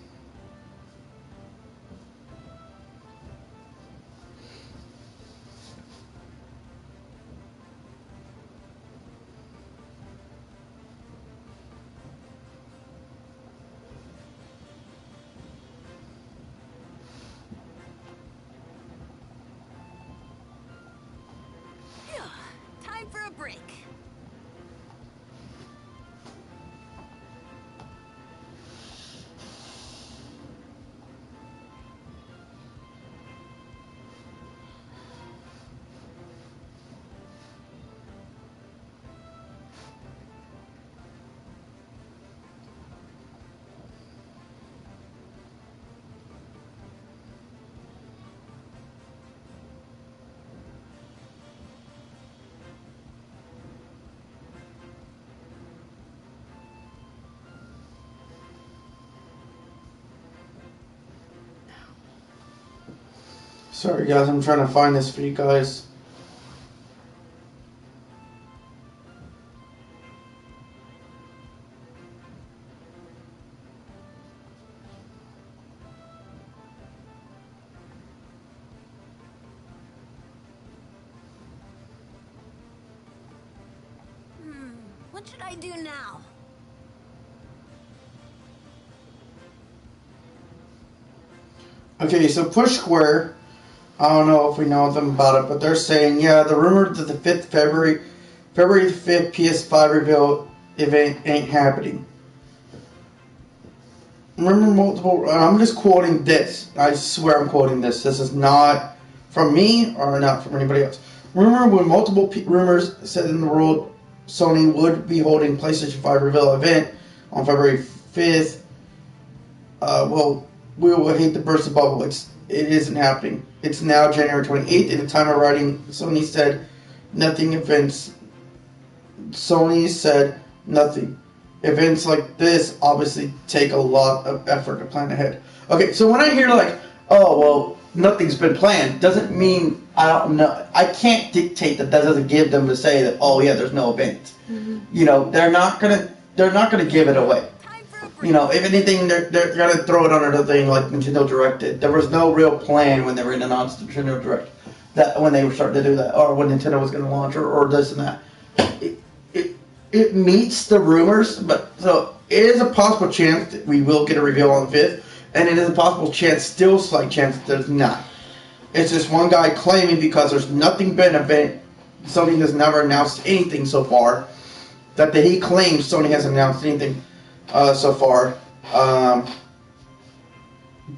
Time for a break. Sorry, guys. I'm trying to find this for you guys. What should I do now? Okay, so Push Square. I don't know if we know them about it, but they're saying, yeah, the rumor that the 5th February 5th PS5 reveal event ain't happening. Rumor multiple. I'm just quoting this. I swear I'm quoting this. This is not from me or not from anybody else. Rumor when multiple rumors said in the world Sony would be holding PlayStation 5 reveal event on February 5th. Well, we will hate to burst the bubble. It isn't happening. It's now January 28th. In the time of writing, Sony said nothing events. Sony said nothing. Events like this obviously take a lot of effort to plan ahead. Okay, so when I hear like, oh, well, nothing's been planned, doesn't mean I don't know. I can't dictate that. That doesn't give them to say that, oh yeah, there's no event. Mm-hmm. You know, they're not gonna give it away. You know, if anything, they're gonna throw it under the thing like Nintendo Direct did. There was no real plan when they were gonna announce the Nintendo Direct, that when they were starting to do that, or when Nintendo was gonna launch, or this and that. It meets the rumors, but so it is a possible chance that we will get a reveal on the 5th, and it is a possible chance, still slight chance, that there's not. It's just one guy claiming because there's nothing been event, Sony has never announced anything so far, that he claims Sony hasn't announced anything so far,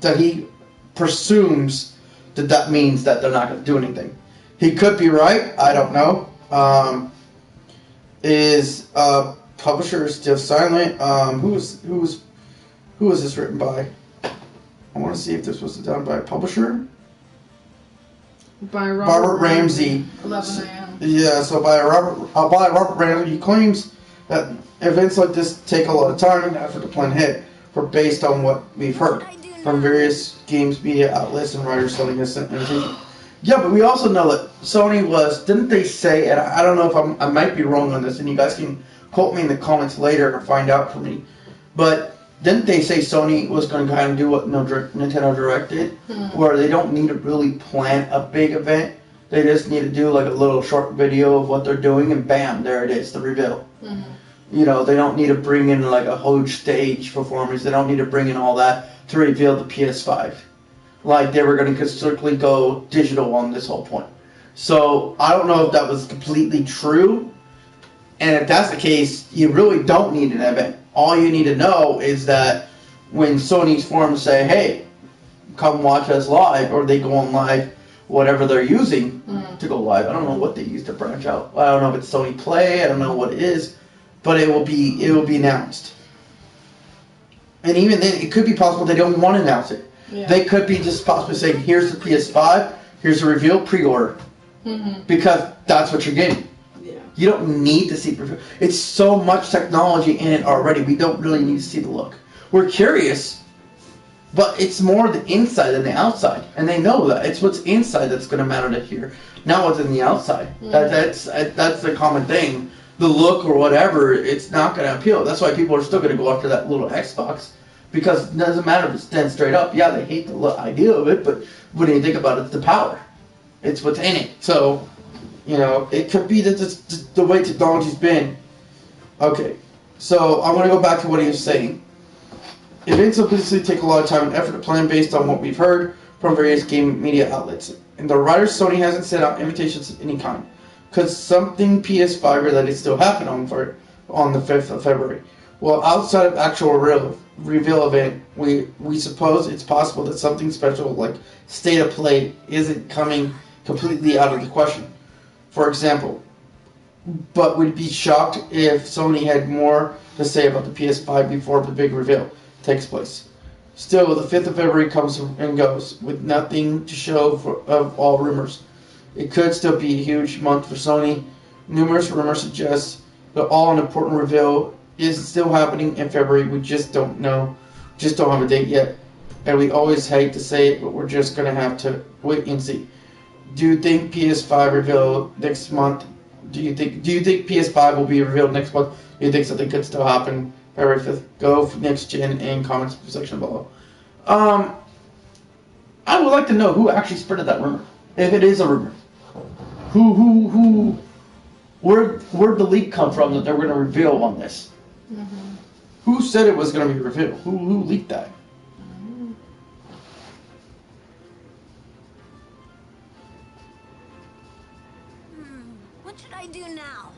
that he presumes that means that they're not going to do anything. He could be right, I don't know. Is publisher still silent? Who is this written by? I want to see if this was done by a publisher. By Robert Ramsey. 11 a.m. Yeah, so by Robert Ramsey, he claims that events like this take a lot of time and effort to plan ahead, for based on what we've heard from various games media outlets and writers selling his invitation. Yeah, but we also know that Sony was, didn't they say, and I don't know if I might be wrong on this, and you guys can quote me in the comments later to find out for me, but didn't they say Sony was going to kind of do what Nintendo Direct did, where they don't need to really plan a big event, they just need to do like a little short video of what they're doing, and bam, there it is, the reveal. Mm-hmm. You know, they don't need to bring in like a huge stage performance, they don't need to bring in all that to reveal the PS5. Like they were going to strictly go digital on this whole point. So I don't know if that was completely true. And if that's the case, you really don't need an event. All you need to know is that when Sony's forums say, hey, come watch us live, or they go on live, whatever they're using to go live. I don't know what they use to branch out. I don't know if it's Sony Play. I don't know what it is. But it will be announced. And even then, it could be possible they don't want to announce it. Yeah. They could be just possibly saying, here's the PS5, here's the reveal, pre-order. Mm-hmm. Because that's what you're getting. Yeah. You don't need to see the reveal. It's so much technology in it already, we don't really need to see the look. We're curious, but it's more the inside than the outside. And they know that. It's what's inside that's going to matter to hear, not what's in the outside. Mm-hmm. That's the common thing. The look or whatever, it's not going to appeal. That's why people are still going to go after that little Xbox. Because it doesn't matter if it stands straight up. Yeah, they hate the idea of it, but when you think about it, it's the power. It's what's in it. So, you know, it could be that the way technology's been. Okay, so I want to go back to what he was saying. Events obviously take a lot of time and effort to plan based on what we've heard from various game media outlets. And the writers, Sony hasn't sent out invitations of any kind. Could something PS5 related still happen on the 5th of February? Well, outside of actual reveal event, we suppose it's possible that something special like State of Play isn't coming completely out of the question. For example, but we'd be shocked if Sony had more to say about the PS5 before the big reveal takes place. Still, the 5th of February comes and goes with nothing to show of all rumors. It could still be a huge month for Sony. Numerous rumors suggest that all an important reveal is still happening in February. We just don't know. Just don't have a date yet. And we always hate to say it, but we're just going to have to wait and see. Do you think PS5 reveal next month? Do you think PS5 will be revealed next month? Do you think something could still happen February 5th? Go for next gen and comments section below. I would like to know who actually spread that rumor. If it is a rumor. Where'd the leak come from that they're going to reveal on this? Mm-hmm. Who said it was going to be revealed? Who leaked that? Mm-hmm. What should I do now?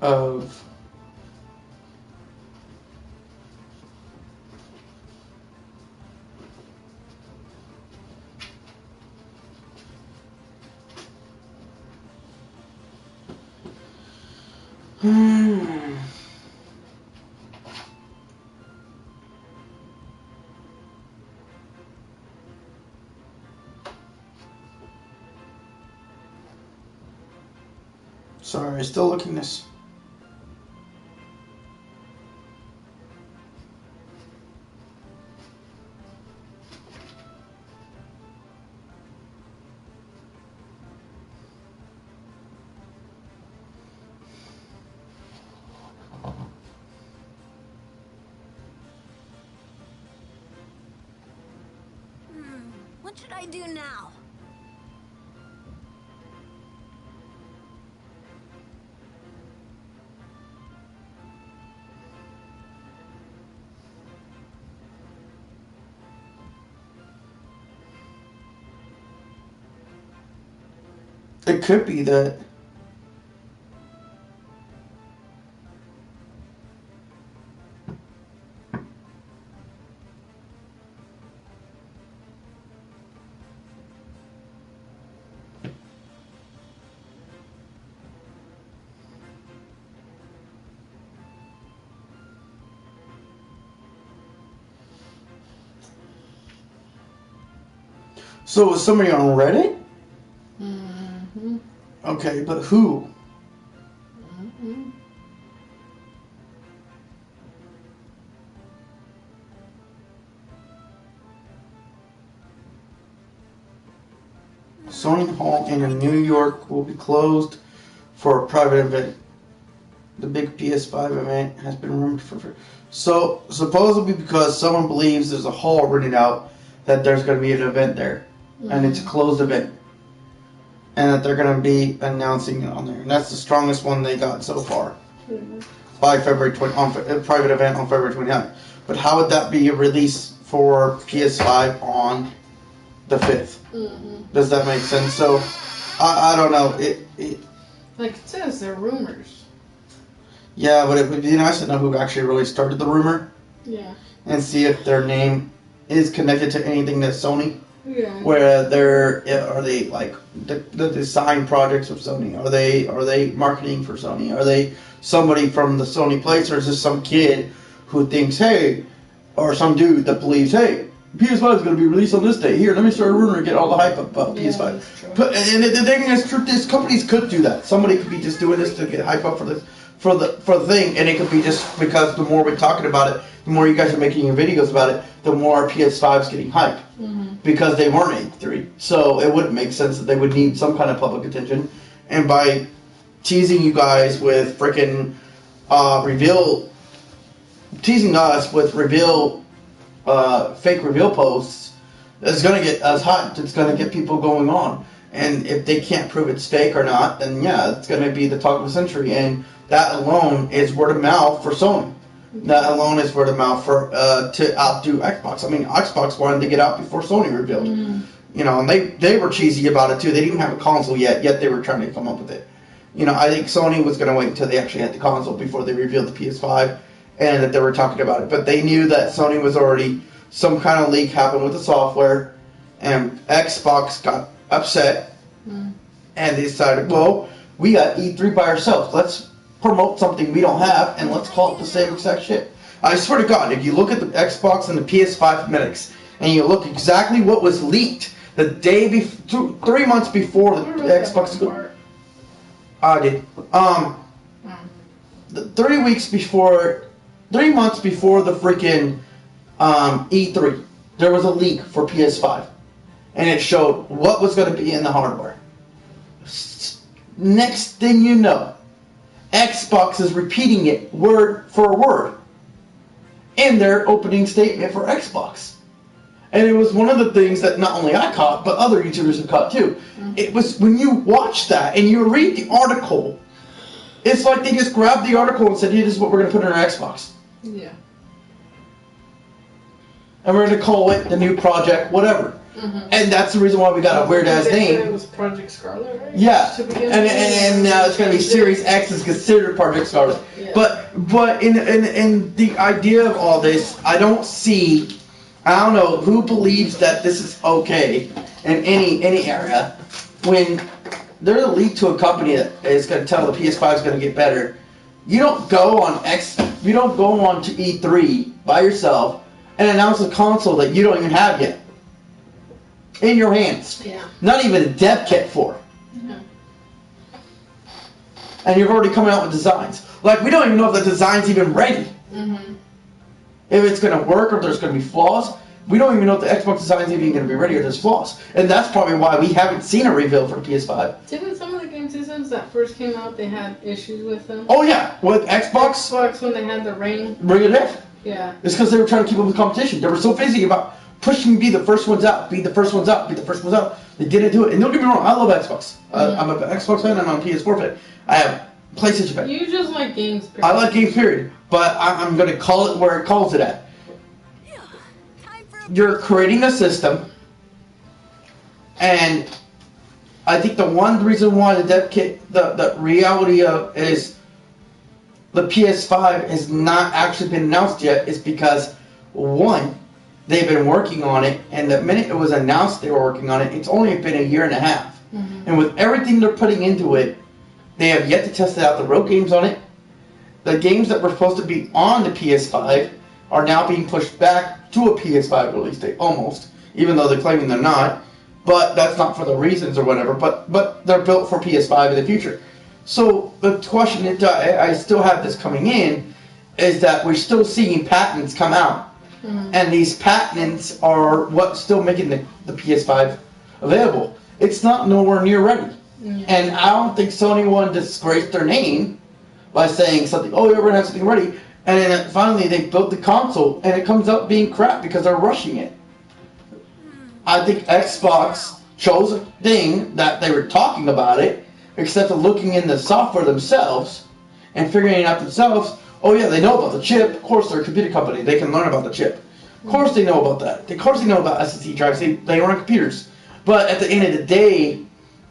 of sorry, still looking this. What should I do now? It could be that. So was somebody on Reddit? Mm-hmm. Okay, but who? Mm-hmm. Sony Hall in New York will be closed for a private event. The big PS5 event has been rumored for. So supposedly because someone believes there's a hall rented out that there's going to be an event there, and it's a closed event, and that they're going to be announcing it on there, and that's the strongest one they got so far. By February 20 on a private event on February 29th. But how would that be a release for PS5 on the 5th? Does that make sense? So I don't know. It Like it says, they're rumors. Yeah, but it would be nice to know who actually really started the rumor. Yeah. And see if their name is connected to anything that's Sony. Yeah. Where are they like the design projects of Sony? Are they marketing for Sony? Are they somebody from the Sony place, or is this some kid who thinks, hey, or some dude that believes, hey, PS5 is going to be released on this day. Here, let me start a rumor and get all the hype up about PS5. But and the thing is, truth is, companies could do that. Somebody could be just doing this to get hype up for this. For the thing, and it could be just because the more we're talking about it, the more you guys are making your videos about it, the more PS5 is getting hype. Because they weren't E3. So it wouldn't make sense that they would need some kind of public attention. And by teasing you guys with freaking teasing us with fake reveal posts, it's going to get us hyped. It's going to get people going on. And if they can't prove it's fake or not, then yeah, it's going to be the talk of the century. And that alone is word of mouth for Sony. That alone is word of mouth for to outdo Xbox. I mean, Xbox wanted to get out before Sony revealed. You know, and they were cheesy about it too. They didn't even have a console yet they were trying to come up with it. You know, I think Sony was going to wait until they actually had the console before they revealed the PS5 and that they were talking about it. But they knew that Sony was already, some kind of leak happened with the software, and Xbox got upset and they decided, well, we got E3 by ourselves. Let's promote something we don't have and let's call it the same exact shit. I swear to God, if you look at the Xbox and the PS5 minutes and you look exactly what was leaked the day before, 3 months before the Xbox. I did. 3 weeks before, 3 months before the freaking E3, there was a leak for PS5, and it showed what was going to be in the hardware. Next thing you know, Xbox is repeating it word for word in their opening statement for Xbox. And it was one of the things that not only I caught, but other YouTubers have caught too. It was when you watch that and you read the article, it's like they just grabbed the article and said, hey, this is what we're going to put in our Xbox. Yeah. And we're going to call it the new project, whatever. And that's the reason why we got a weird ass name. It was Project Scarlet, right? Yeah, and now it's gonna be Series X is considered Project Scarlet. Yeah. But in the idea of all this, I don't see. I don't know who believes that this is okay in any area when they're the lead to a company that is going to tell the PS5 is going to get better. You don't go on you don't go on to E3 by yourself and announce a console that you don't even have yet in your hands. Yeah. Not even a dev kit for. Yeah. And you're already coming out with designs. Like, we don't even know if the design's even ready. If it's going to work or if there's going to be flaws. We don't even know if the Xbox design's even going to be ready or there's flaws. And that's probably why we haven't seen a reveal for the PS5. Didn't some of the game systems that first came out, they had issues with them? Oh yeah, with Xbox when they had the Ring of Death. Yeah. It's because they were trying to keep up with competition. They were so busy about pushing to be the first ones out, be the first ones out, be the first ones out. They didn't do it. And don't get me wrong, I love Xbox. I'm an Xbox fan and I'm a PS4 fan. I have PlayStation fan. You just like games, period. I like games, period. But I'm going to call it where it calls it at. You're creating a system, and I think the one reason why the dev kit, the reality of is the PS5 has not actually been announced yet is because, one, they've been working on it, and the minute it was announced they were working on it, it's only been a year and a half. And with everything they're putting into it, they have yet to test out the real games on it. The games that were supposed to be on the PS5 are now being pushed back to a PS5 release date, almost, even though they're claiming they're not. But that's not for the reasons or whatever, but they're built for PS5 in the future. So the question that I still have this coming in is that we're still seeing patents come out. And these patents are what's still making the PS5 available. It's not nowhere near ready. And I don't think Sony wanted to disgrace their name by saying something, oh, yeah, we're going to have something ready. And then finally they built the console, and it comes out being crap because they're rushing it. I think Xbox chose a thing that they were talking about it, except for looking in the software themselves and figuring it out themselves. Oh yeah, they know about the chip. Of course, they're a computer company. They can learn about the chip. Of course they know about that. Of course they know about SSD drives. They run computers. But at the end of the day,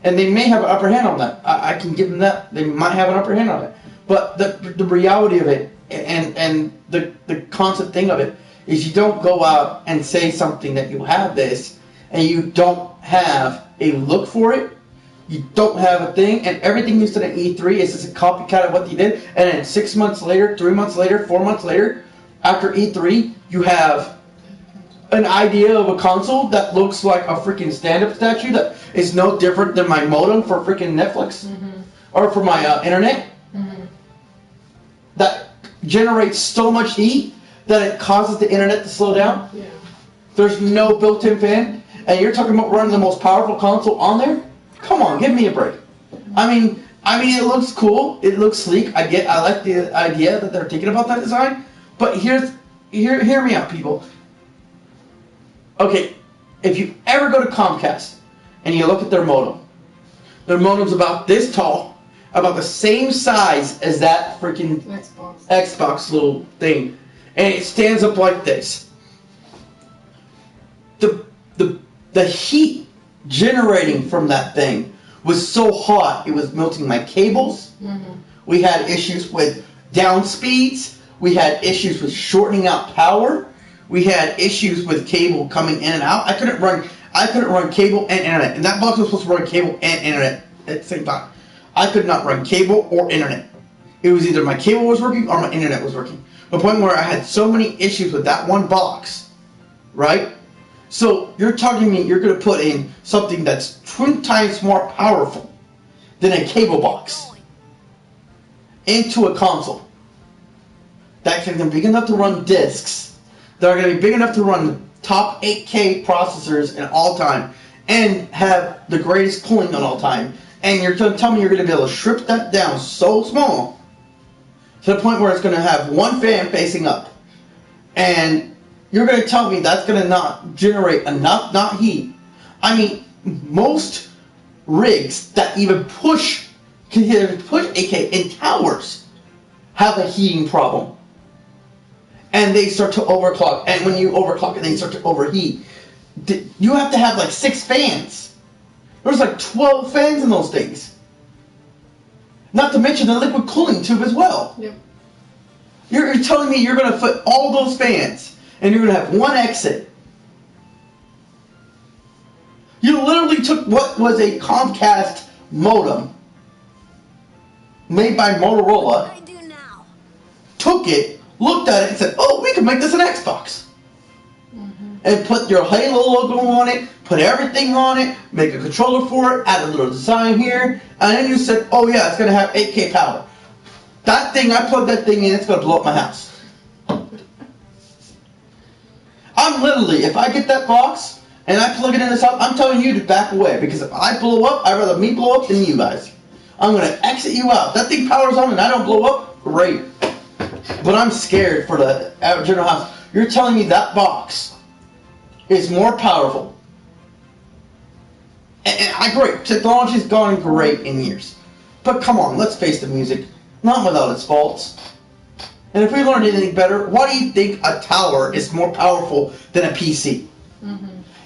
and they may have an upper hand on that. I can give them that. They might have an upper hand on it. But the reality of it, and the constant thing of it is you don't go out and say something that you have this and you don't have a look for it, you don't have a thing, and everything you said at E3 is just a copycat of what you did, and then 6 months later, 3 months later, 4 months later, after E3, you have an idea of a console that looks like a freaking stand-up statue that is no different than my modem for freaking Netflix or for my internet. That generates so much heat that it causes the internet to slow down. Yeah. There's no built-in fan, and you're talking about running the most powerful console on there? Come on, give me a break. I mean, it looks cool. It looks sleek. I like the idea that they're thinking about that design. But hear me out, people. Okay, if you ever go to Comcast and you look at their modem's about this tall, about the same size as that freaking Xbox little thing, and it stands up like this. The heat generating from that thing was so hot it was melting my cables. We had issues with down speeds. We had issues with shortening out power. We had issues with cable coming in and out. I couldn't run cable and internet, and that box was supposed to run cable and internet at the same time. I could not run cable or internet. It was either my cable was working or my internet was working. The point where I had so many issues with that one box, right? So you're talking to me, you're going to put in something that's 20 times more powerful than a cable box into a console that can be big enough to run discs, that are going to be big enough to run top 8K processors in all time, and have the greatest cooling on all time. And you're going to tell me you're going to be able to strip that down so small to the point where it's going to have one fan facing up. And you're going to tell me that's going to not generate enough, not heat. I mean, most rigs that even push 8K in towers have a heating problem. And they start to overclock. And when you overclock it, they start to overheat. you have to have like 6 fans. There's like 12 fans in those things. Not to mention the liquid cooling tube as well. Yep. You're telling me you're going to fit all those fans and you're going to have one exit. You literally took what was a Comcast modem made by Motorola, I do now. took it, looked at it, and said, oh, we can make this an Xbox. And put your Halo logo on it, put everything on it, make a controller for it, add a little design here, and then you said, oh yeah, it's going to have 8K power. That thing, I plug that thing in, it's going to blow up my house. I'm literally, if I get that box, and I plug it in this house, I'm telling you to back away, because if I blow up, I'd rather me blow up than you guys. I'm going to exit you out. That thing powers on and I don't blow up, great. But I'm scared for the average general house. You're telling me that box is more powerful. And I agree, technology's gone great in years. But come on, let's face the music, not without its faults. And if we learned anything better, why do you think a tower is more powerful than a PC?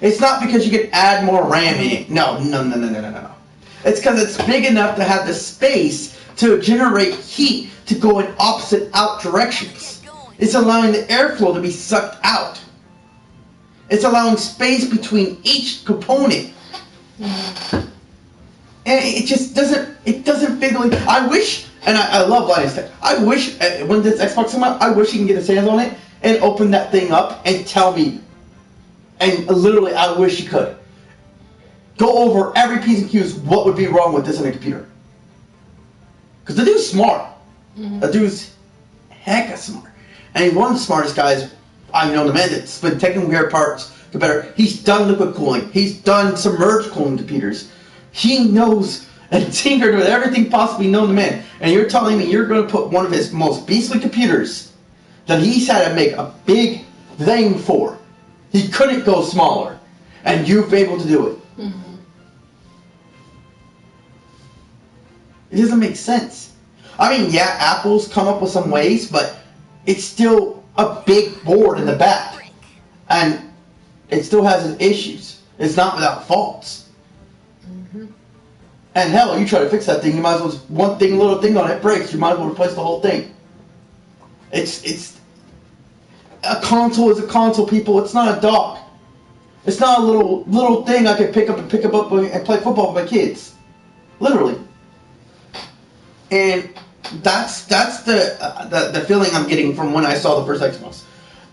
It's not because you can add more RAM in it. No. It's because it's big enough to have the space to generate heat to go in opposite out directions. It's allowing the airflow to be sucked out. It's allowing space between each component. And it just doesn't fit. I wish, and I love Linus Tech, I wish, when this Xbox comes out, I wish you can get his hands on it and open that thing up and tell me. And literally, I wish you could. Go over every P's and Q's, what would be wrong with this in a computer. Because the dude's smart. The dude's hecka smart. And he's one of the smartest guys I've known to man that's been taking weird parts to better. He's done liquid cooling. He's done submerged cooling computers. He knows and tinkered with everything possibly known to man. And you're telling me you're going to put one of his most beastly computers that he's had to make a big thing for. He couldn't go smaller. And you've been able to do it. It doesn't make sense. I mean, yeah, Apple's come up with some ways, but it's still a big board in the back. And it still has its issues. It's not without faults. And hell, you try to fix that thing, you might as well, one thing, little thing on it breaks, you might as well replace the whole thing. It's a console is a console, people. It's not a dock. It's not a little thing I can pick up and play football with my kids. Literally. And that's the feeling I'm getting from when I saw the first Xbox.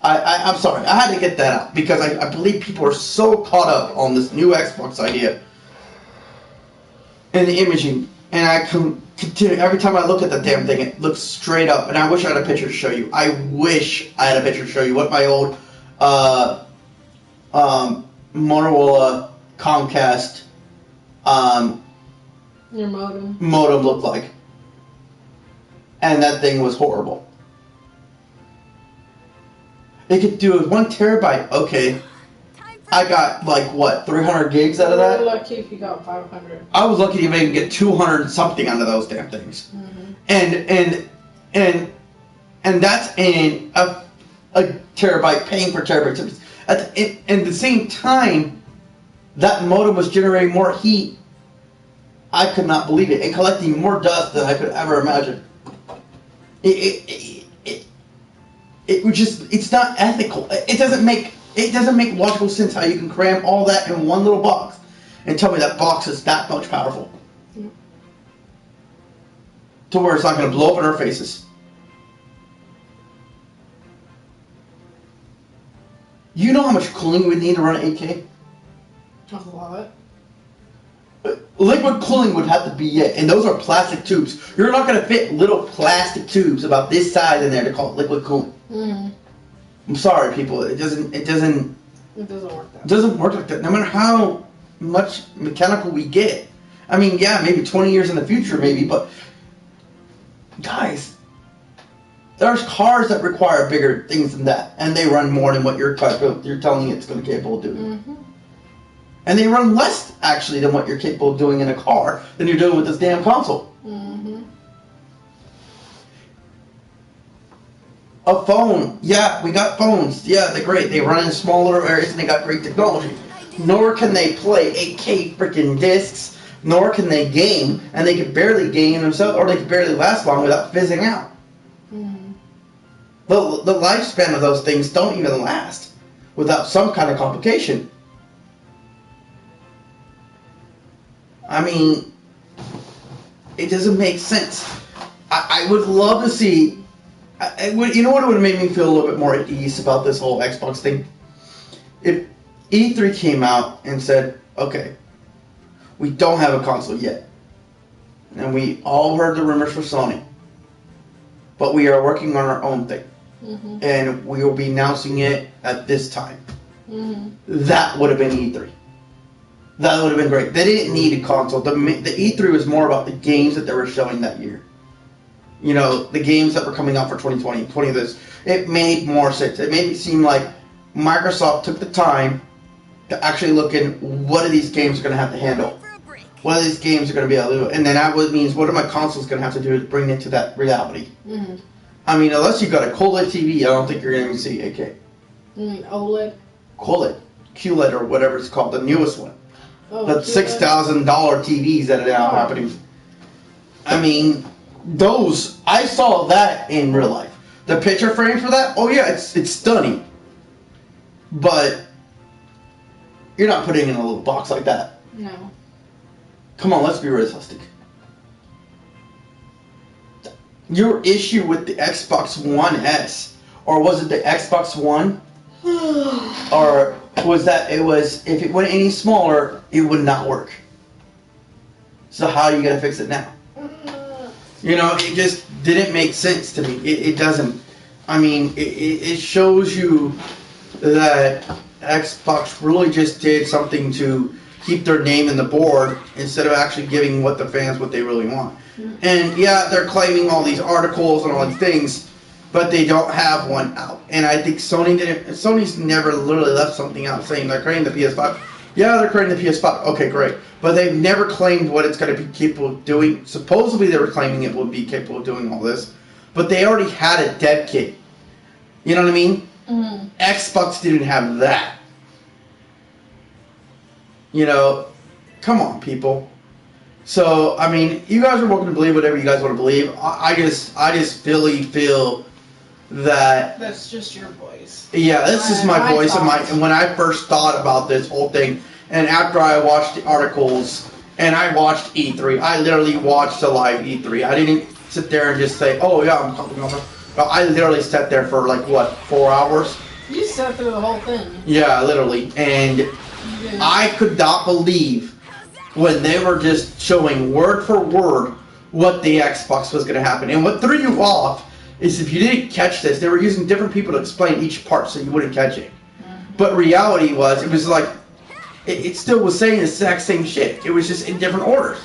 I'm sorry, I had to get that out because I believe people are so caught up on this new Xbox idea and the imaging, and I continue every time I look at the damn thing, it looks straight up. And I wish I had a picture to show you. I wish I had a picture to show you what my old Motorola Comcast your modem looked like. And that thing was horrible. It could do 1 terabyte. Okay. I got like what, 300 gigs out of that? You were lucky if you got 500. I was lucky to even get 200 something out of those damn things. And that's in a terabyte, paying for terabytes. At the same time, that modem was generating more heat. I could not believe it, and collecting more dust than I could ever imagine. It was just, it's not ethical. It doesn't make logical sense how you can cram all that in one little box and tell me that box is that much powerful. To where it's not going to blow up in our faces. You know how much cooling you would need to run an 8K? A lot. Liquid cooling would have to be it, and those are plastic tubes. You're not going to fit little plastic tubes about this size in there to call it liquid cooling. I'm sorry, people. It doesn't work that. It doesn't work like that. No matter how much mechanical we get. I mean, yeah, maybe 20 years in the future, maybe, but guys, there's cars that require bigger things than that, and they run more than what you're telling me it's going to be capable of doing. And they run less, actually, than what you're capable of doing in a car than you're doing with this damn console. A phone. Yeah, we got phones. Yeah, they're great. They run in small little areas and they got great technology. nor can they play 8K freaking discs, nor can they game, and they can barely game themselves, or they can barely last long without fizzing out. Mm-hmm. The lifespan of those things don't even last without some kind of complication. I mean, it doesn't make sense. I would love to see. You know what would have made me feel a little bit more at ease about this whole Xbox thing? If E3 came out and said, okay, we don't have a console yet. And we all heard the rumors for Sony. But we are working on our own thing. Mm-hmm. And we will be announcing it at this time. Mm-hmm. That would have been E3. That would have been great. They didn't need a console. The E3 was more about the games that they were showing that year. You know, the games that were coming out for 2020, 20 this. It made more sense. It made it seem like Microsoft took the time to actually look in what are these games going to have to handle. What are these games are going to be able to do? And then that means what are my consoles going to have to do to bring it to that reality? Mm-hmm. I mean, unless you've got a QLED TV, I don't think you're going to see 8K. OLED? QLED or whatever it's called, the newest one. Oh, the $6,000 TVs that are now happening. I mean, those, I saw that in real life. The picture frame for that, oh yeah, it's stunning. But you're not putting it in a little box like that. No. Come on, let's be realistic. Your issue with the Xbox One S, or was it the Xbox One? Or was that if it went any smaller, it would not work. So how are you going to fix it now? You know, it just didn't make sense to me. It doesn't. I mean, it shows you that Xbox really just did something to keep their name in the board instead of actually giving what the fans what they really want. And yeah, they're claiming all these articles and all these things, but they don't have one out. And I think Sony's never literally left something out saying they're creating the PS5. Yeah, they're creating the PS5. Okay, great. But they've never claimed what it's going to be capable of doing. Supposedly they were claiming it would be capable of doing all this. But they already had a dev kit. You know what I mean? Mm-hmm. Xbox didn't have that. You know, come on, people. So, I mean, you guys are welcome to believe whatever you guys want to believe. I just really feel that... That's just your voice. Yeah, this is my voice. And when I first thought about this whole thing, and after I watched the articles, and I watched E3, I literally watched a live E3. I didn't sit there and just say, oh, yeah, I'm coming over. No, I literally sat there for, 4 hours? You sat through the whole thing. Yeah, literally. And I could not believe when they were just showing word for word what the Xbox was going to happen. And what threw you off is if you didn't catch this, they were using different people to explain each part so you wouldn't catch it. Mm-hmm. But reality was, it was like, it still was saying the exact same shit. It was just in different orders.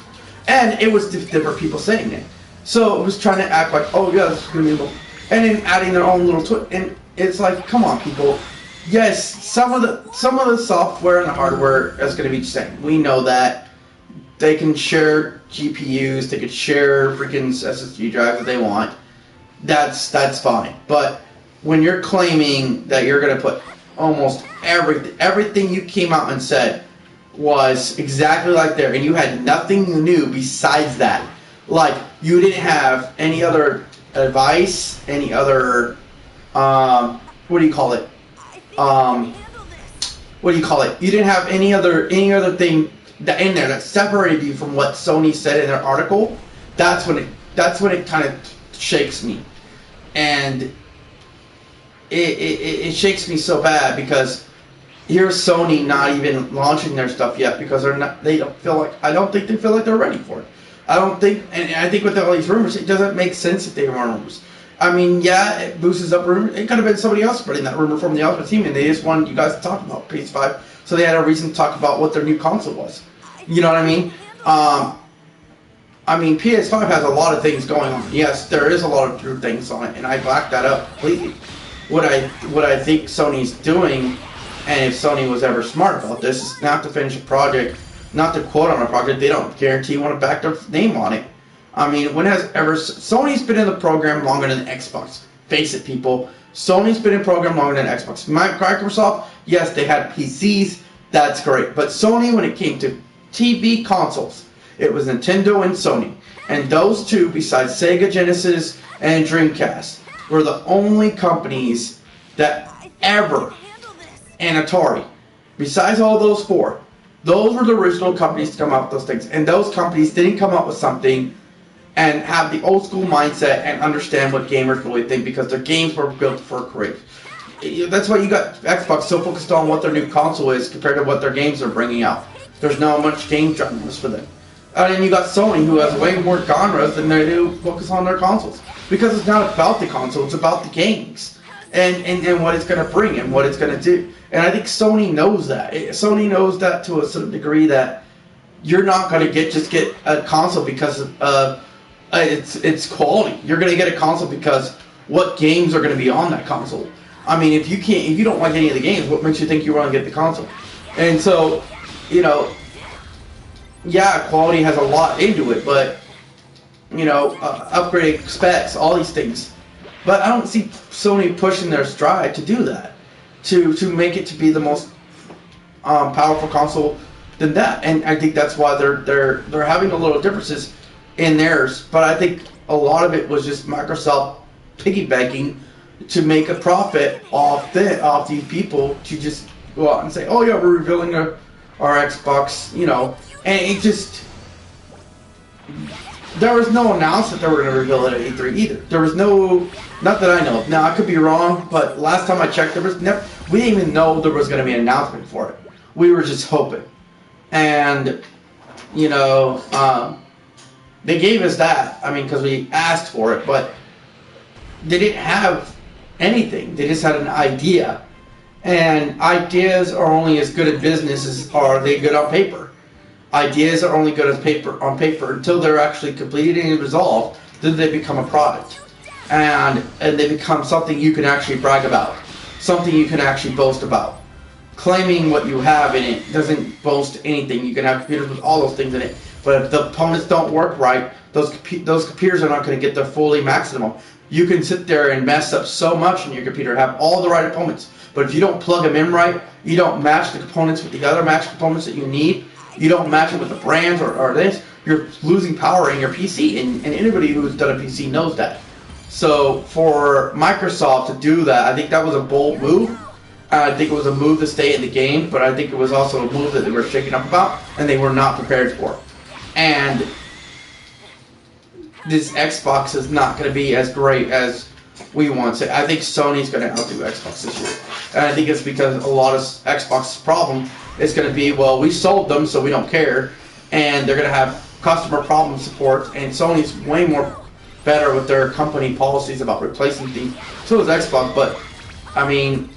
And it was different people saying it. So it was trying to act like, oh yeah, this is going to be a little... And then adding their own little twist. And it's like, come on, people. Yes, some of the software and the hardware is going to be the same. We know that. They can share GPUs, they could share freaking SSD drives if they want. That's fine. But when you're claiming that you're going to put almost everything you came out and said was exactly like there, and you had nothing new besides that. Like, you didn't have any other advice, any other, what do you call it? What do you call it? You didn't have any other thing that in there that separated you from what Sony said in their article. That's when it kind of shakes me, and it shakes me so bad because here's Sony not even launching their stuff yet because I don't think they feel like they're ready for it. I don't think, and I think with all these rumors, it doesn't make sense if they were rumors. I mean, yeah, it boosts up rumors. It could have been somebody else spreading that rumor from the Ultimate Team, and they just wanted you guys to talk about PS5, so they had a reason to talk about what their new console was. You know what I mean? I mean, PS5 has a lot of things going on. Yes, there is a lot of true things on it, and I back that up completely. What I think Sony's doing, and if Sony was ever smart about this, is not to finish a project, not to quote on a project. They don't guarantee you want to back their name on it. I mean, Sony's been in the program longer than Xbox. Face it, people. Sony's been in program longer than Xbox. Microsoft, yes, they had PCs, That's great. But Sony, when it came to TV consoles, it was Nintendo and Sony. And those two, besides Sega Genesis and Dreamcast, were the only companies that ever, and Atari, besides all those four, those were the original companies to come up with those things. And those companies didn't come up with something and have the old school mindset and understand what gamers really think, because their games were built for creative. That's why you got Xbox so focused on what their new console is compared to what their games are bringing out. There's not much game genres for them. And then you got Sony, who has way more genres than they do focus on their consoles. Because it's not about the console, it's about the games. And what it's going to bring and what it's going to do. And I think Sony knows that. Sony knows that to a certain degree, that you're not going to just get a console because of its quality. You're going to get a console because what games are going to be on that console. I mean, if you don't like any of the games, what makes you think you want to get the console? And so, yeah, quality has a lot into it, but upgrading specs, all these things. But I don't see Sony pushing their stride to do that, to make it to be the most powerful console than that. And I think that's why they're having a little differences in theirs. But I think a lot of it was just Microsoft piggybacking to make a profit off these people, to just go out and say, oh yeah, we're revealing our Xbox, and it just, there was no announcement that we're going to reveal it at E3 either. There was no, not that I know of. Now I could be wrong, but last time I checked, we didn't even know there was going to be an announcement for it. We were just hoping, and they gave us that. I mean, because we asked for it, but they didn't have anything. They just had an idea, and ideas are only as good at business as are they good on paper. Ideas are only good as on paper until they're actually completed and resolved. Then they become a product, and they become something you can actually brag about, something you can actually boast about. Claiming what you have in it doesn't boast anything. You can have computers with all those things in it, but if the components don't work right, those computers are not going to get their fully maximum. You can sit there and mess up so much in your computer, have all the right components, but if you don't plug them in right, you don't match the components with the other match components that you need, you don't match it with the brands or this, you're losing power in your PC, and anybody who's done a PC knows that. So for Microsoft to do that, I think that was a bold move. I think it was a move to stay in the game, but I think it was also a move that they were shaking up about, and they were not prepared for. And this Xbox is not going to be as great as we want it. I think Sony's going to outdo Xbox this year. And I think it's because a lot of Xbox's problem is going to be, well, we sold them, so we don't care. And they're going to have customer problem support. And Sony's way more better with their company policies about replacing things. So is Xbox. But, I mean,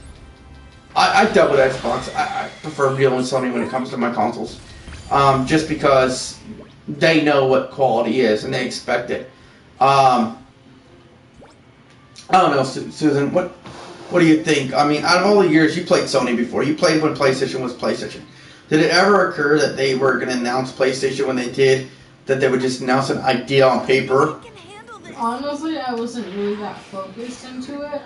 I dealt with Xbox. I prefer dealing with Sony when it comes to my consoles. Just because they know what quality is and they expect it. I don't know, Susan, what do you think? I mean, out of all the years you played Sony before, you played when PlayStation was PlayStation. Did it ever occur that they were going to announce PlayStation when they did, that they would just announce an idea on paper? Honestly, I wasn't really that focused into it.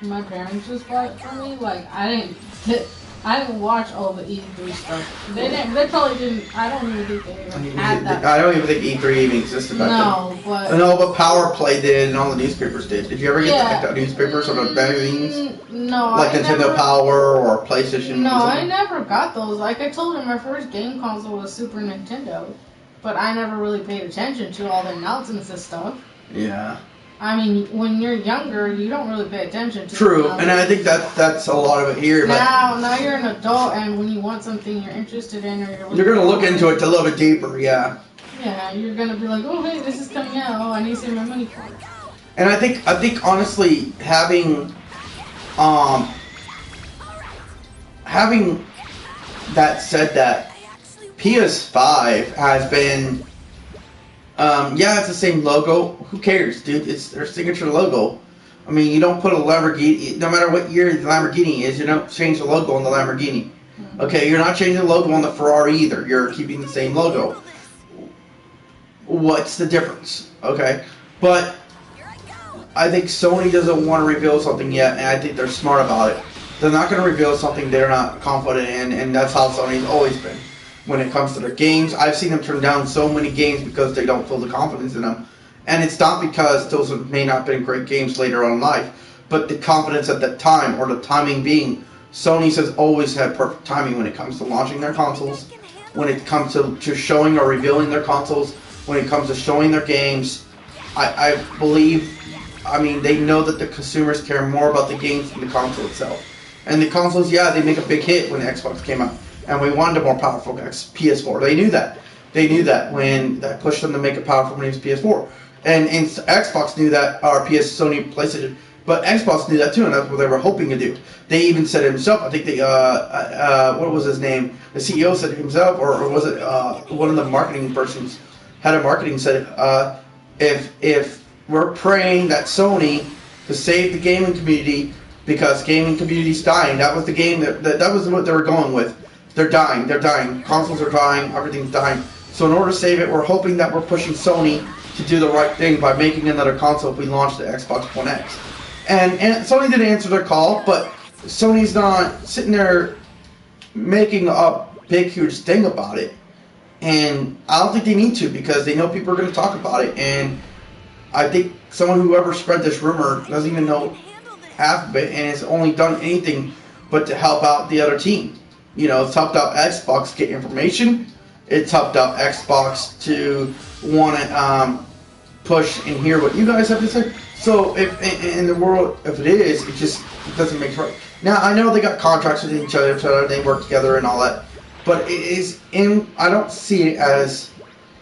My parents just bought it for me. Like, I didn't watch all the E3 stuff. They probably didn't. I don't even think they even had that. I don't even think E3 even existed back then. No, but Power Play did, and all the newspapers did. Did you ever get the newspapers or the magazines? No, like Nintendo Power or PlayStation? No, I never got those. Like I told him, my first game console was Super Nintendo, but I never really paid attention to all the announcements and stuff. Yeah. I mean, when you're younger, you don't really pay attention to True, and I think that's a lot of it here. Now you're an adult, and when you want something you're interested in, or you're going to look into it a little bit deeper, yeah. Yeah, you're going to be like, oh, hey, this is coming out. Oh, I need to save my money for it. And I think honestly, having that said, that PS5 has been, it's the same logo. Who cares, dude? It's their signature logo. I mean, you don't put a Lamborghini, no matter what year the Lamborghini is, you don't change the logo on the Lamborghini. Okay, you're not changing the logo on the Ferrari either. You're keeping the same logo. What's the difference? Okay, but I think Sony doesn't want to reveal something yet, and I think they're smart about it. They're not going to reveal something they're not confident in, and that's how Sony's always been. When it comes to their games, I've seen them turn down so many games because they don't feel the confidence in them. And it's not because those may not have been great games later on in life, but the confidence at that time, or the timing being, Sony has always had perfect timing when it comes to launching their consoles, when it comes to showing or revealing their consoles, when it comes to showing their games. I believe, they know that the consumers care more about the games than the console itself. And the consoles, yeah, they make a big hit when the Xbox came out. And we wanted a more powerful PS4. They knew that. They knew that when that pushed them to make a powerful when it was PS4. And Xbox knew that, or Sony, PlayStation, but Xbox knew that too, and that's what they were hoping to do. They even said it himself. I think what was his name? The CEO said it himself, or was it one of the marketing persons, head of marketing said, if we're praying that Sony to save the gaming community because gaming community's dying. That was the game that was what they were going with. They're dying. They're dying. Consoles are dying. Everything's dying. So in order to save it, we're hoping that we're pushing Sony to do the right thing by making another console if we launch the Xbox One X. And Sony didn't answer their call, but Sony's not sitting there making a big, huge thing about it. And I don't think they need to, because they know people are going to talk about it. And I think whoever spread this rumor doesn't even know half of it, and has only done anything but to help out the other team. You know, it's helped out Xbox get information. It's helped out Xbox to want to push and hear what you guys have to say. So if in the world, if it is, it doesn't make it right. Now, I know they got contracts with each other, they work together and all that, but I don't see it as,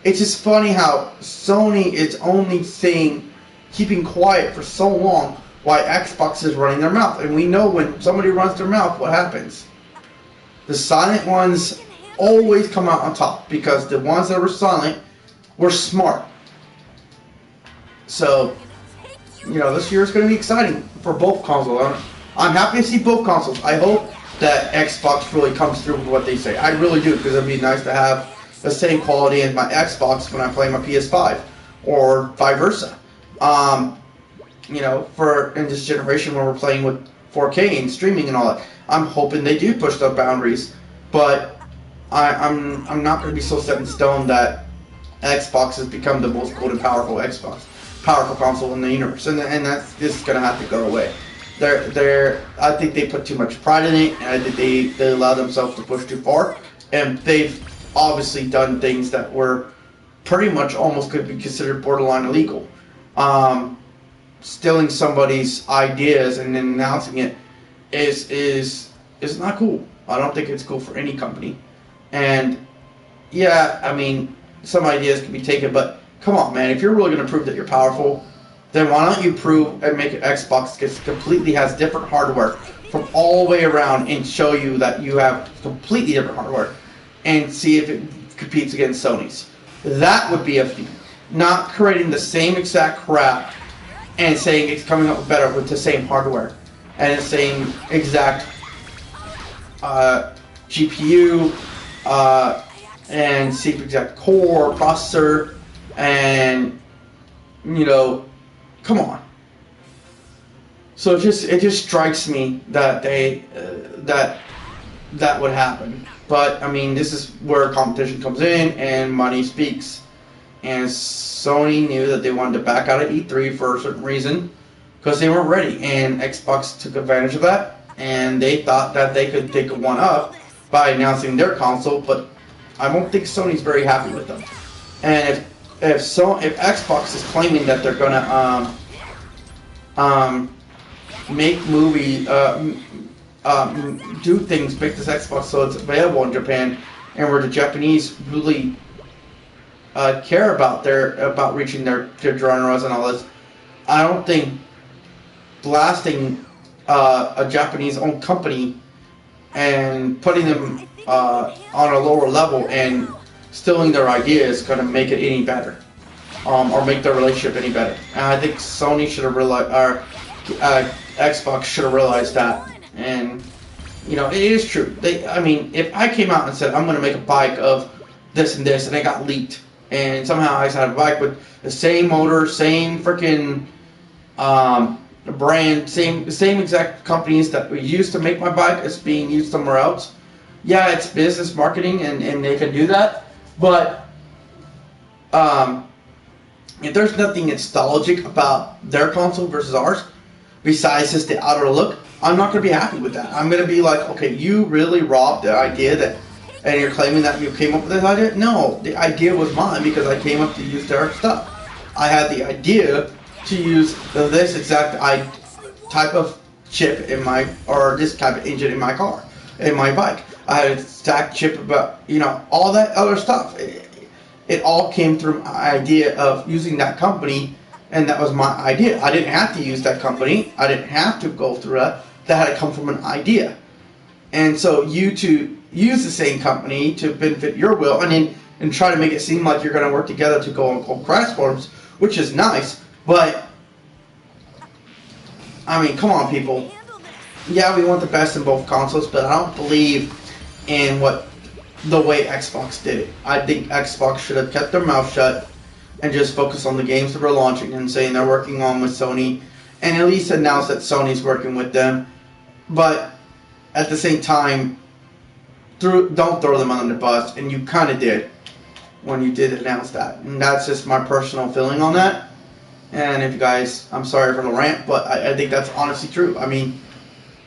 it's just funny how Sony is only keeping quiet for so long while Xbox is running their mouth. And we know when somebody runs their mouth, what happens. The silent ones always come out on top, because the ones that were silent were smart. So, this year is going to be exciting for both consoles. I'm happy to see both consoles. I hope that Xbox really comes through with what they say. I really do, because it'd be nice to have the same quality as my Xbox when I play my PS5, or vice versa. In this generation when we're playing with 4K and streaming and all that, I'm hoping they do push the boundaries. But I'm not going to be so set in stone that Xbox has become the most cool and powerful console in the universe, and that's just going to have to go away. I think they put too much pride in it, and I think they allow themselves to push too far, and they've obviously done things that were pretty much almost could be considered borderline illegal. Stealing somebody's ideas and then announcing it is not cool. I don't think it's cool for any company. And yeah, some ideas can be taken, but come on, man, if you're really going to prove that you're powerful, then why don't you prove and make an Xbox that completely has different hardware from all the way around, and show you that you have completely different hardware, and see if it competes against Sony's. That would be a feat. Not creating the same exact crap and saying it's coming up better with the same hardware and the same exact GPU and same exact core processor, and come on. So it just strikes me that that would happen. But this is where competition comes in and money speaks. And Sony knew that they wanted to back out of E3 for a certain reason, because they weren't ready, and Xbox took advantage of that, and they thought that they could take one up by announcing their console. But I don't think Sony's very happy with them. And if Xbox is claiming that they're gonna make do things, make this Xbox so it's available in Japan, and where the Japanese really care about reaching their genres and all this, I don't think blasting a Japanese-owned company and putting them on a lower level and stealing their ideas is going to make it any better, or make their relationship any better. And I think Sony should have realized, or Xbox should have realized that. And it is true. If I came out and said I'm going to make a bike of this and this, and it got leaked, and somehow I had a bike with the same motor, same freaking brand, same exact companies that we used to make my bike is being used somewhere else. Yeah, it's business marketing and they can do that, but if there's nothing nostalgic about their console versus ours, besides just the outer look, I'm not going to be happy with that. I'm going to be like, okay, you really robbed the idea that, and you're claiming that you came up with this idea? No, the idea was mine because I came up to use their stuff. I had the idea to use this exact type of chip in my, or this type of engine in my car, in my bike. I had a exact chip about, all that other stuff. It all came through my idea of using that company, and that was my idea. I didn't have to use that company. I didn't have to go through that. That had to come from an idea. And so you to use the same company to benefit your will, and try to make it seem like you're going to work together to go on crash forums, which is nice, but I mean, come on, people. Yeah, we want the best in both consoles, but I don't believe in the way Xbox did it. I think Xbox should have kept their mouth shut and just focus on the games that we're launching and saying they're working on with Sony, and at least announce that Sony's working with them. But at the same time, don't throw them under the bus, and you kind of did when you did announce that. And that's just my personal feeling on that. And if you guys, I'm sorry for the rant, but I think that's honestly true. I mean,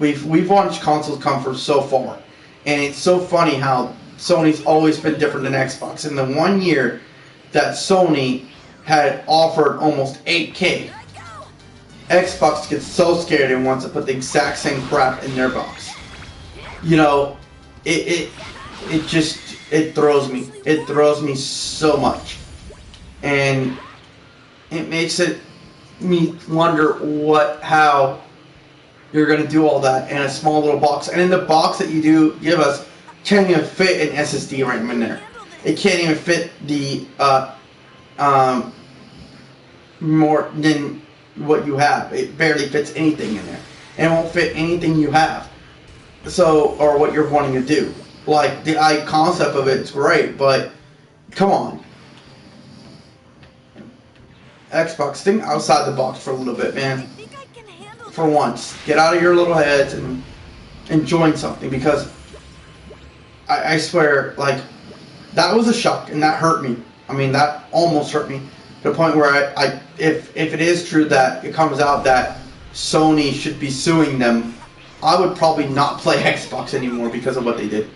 we've watched consoles come from so far, and it's so funny how Sony's always been different than Xbox. In the 1 year that Sony had offered almost 8K, Xbox gets so scared and wants to put the exact same crap in their box. It throws me. It throws me so much, and it makes me wonder how you're going to do all that in a small little box. And in the box that you do give us, can't even fit an SSD RAM in there. It can't even fit the more than what you have. It barely fits anything in there, and it won't fit anything you have. So, or what you're wanting to do. Like, the concept of it's great, but come on. Xbox, think outside the box for a little bit, man. For once. Get out of your little heads and join something, because I swear, like, that was a shock, and that hurt me. I mean, that almost hurt me to the point where if it is true that it comes out that Sony should be suing them, I would probably not play Xbox anymore because of what they did.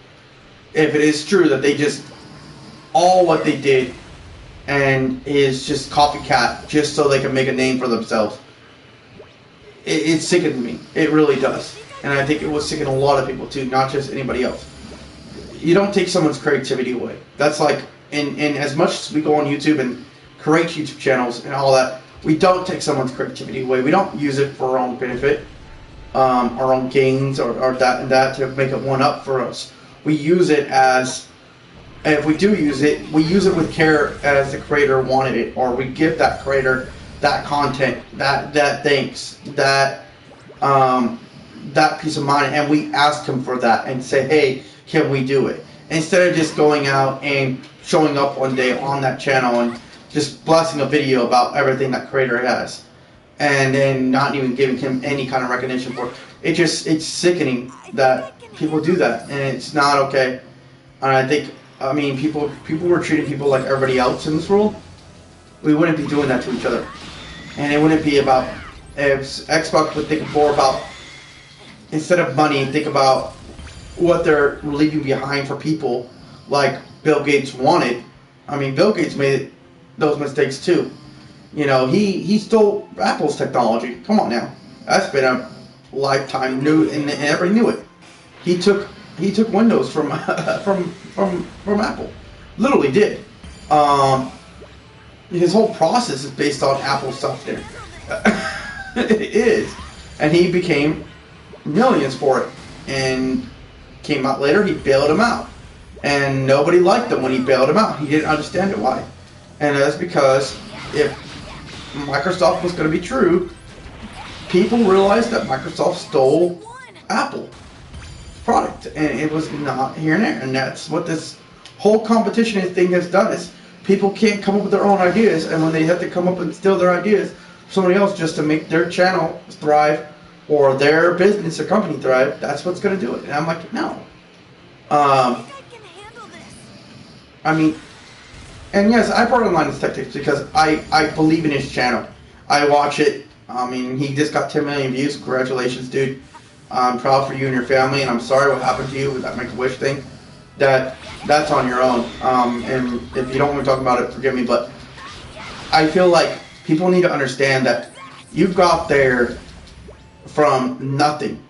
If it is true that they just, all what they did and is just copycat just so they can make a name for themselves, it sickens me. It really does. And I think it will sicken a lot of people too, not just anybody else. You don't take someone's creativity away. That's like, in as much as we go on YouTube and create YouTube channels and all that, we don't take someone's creativity away. We don't use it for our own benefit, our own gains, or that and that to make it one up for us. We use it as, and if we do use it, we use it with care as the creator wanted it, or we give that creator that content, that thanks, that peace of mind, and we ask him for that and say, hey, can we do it? Instead of just going out and showing up one day on that channel and just blasting a video about everything that creator has, and then not even giving him any kind of recognition for it. It's sickening that people do that, and it's not okay. And I mean, people were treating people like everybody else in this world. We wouldn't be doing that to each other. And it wouldn't be about, if Xbox would think more about, instead of money, think about what they're leaving behind for people like Bill Gates wanted. I mean, Bill Gates made those mistakes too. He stole Apple's technology. Come on now. That's been a lifetime new, and everybody knew it. He took Windows from Apple. Literally did. His whole process is based on Apple stuff there. It is. And he became millions for it. And came out later, he bailed him out. And nobody liked him when he bailed him out. He didn't understand it why. And that's because if Microsoft was going to be true, people realized that Microsoft stole Apple product. And it was not here and there. And that's what this whole competition thing has done, is people can't come up with their own ideas, and when they have to come up and steal their ideas somebody else just to make their channel thrive or their business or company thrive, that's what's going to do it. And I'm like, no. I think I can handle this. I mean, and yes, I brought online his tactics because I believe in his channel. I watch it. I mean, he just got 10 million views. Congratulations, dude. I'm proud for you and your family, and I'm sorry what happened to you with that Make-A-Wish thing. That's on your own. And if you don't want to talk about it, forgive me, but I feel like people need to understand that you got there from nothing,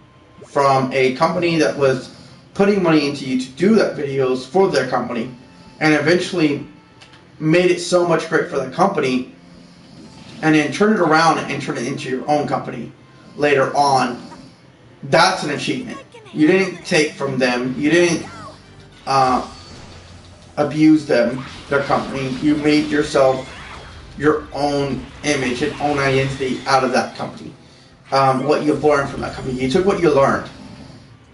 from a company that was putting money into you to do that videos for their company, and eventually made it so much great for the company, and then turn it around and turn it into your own company later on. That's an achievement. You didn't take from them. You didn't abuse them, their company. You made yourself your own image and own identity out of that company. What you've learned from that company. You took what you learned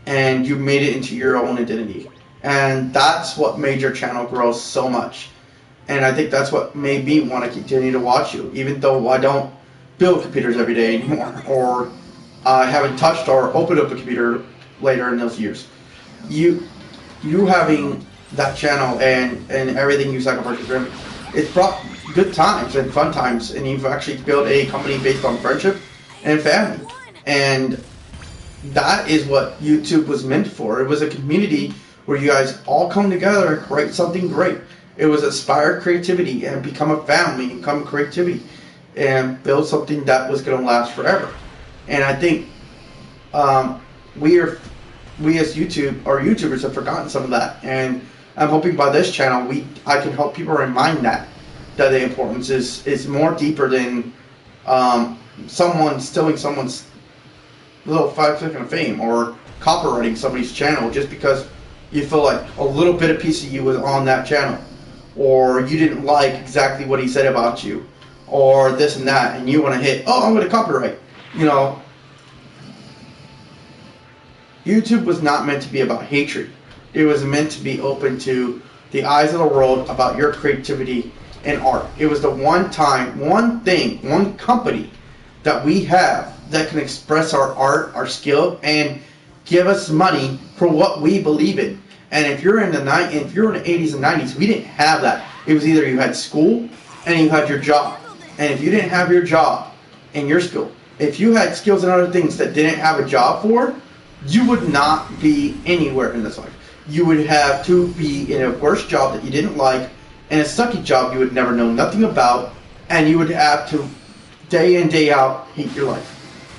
and you made it into your own identity. And that's what made your channel grow so much. And I think that's what made me want to continue to watch you, even though I don't build computers every day anymore, or I haven't touched or opened up a computer later in those years. You having that channel and everything you sacrificed for him, it's brought good times and fun times, and you've actually built a company based on friendship and family. And that is what YouTube was meant for. It was a community where you guys all come together and create something great. It was inspire creativity and become a family, become creativity, and build something that was going to last forever. And I think we as YouTubers have forgotten some of that. And I'm hoping by this channel I can help people remind that the importance is more deeper than someone stealing someone's little 5 second of fame or copyrighting somebody's channel just because you feel like a little bit of piece of you was on that channel, or you didn't like exactly what he said about you, or this and that, and you want to hit, oh, I'm going to copyright. You know, YouTube was not meant to be about hatred. It was meant to be open to the eyes of the world about your creativity and art. It was the one company that we have that can express our art, our skill, and give us money for what we believe in. And if you're in the 80s and 90s, we didn't have that. It was either you had school and you had your job. And if you didn't have your job and your skill, if you had skills and other things that didn't have a job for, you would not be anywhere in this life. You would have to be in a worse job that you didn't like, and a sucky job you would never know nothing about, and you would have to day in, day out hate your life.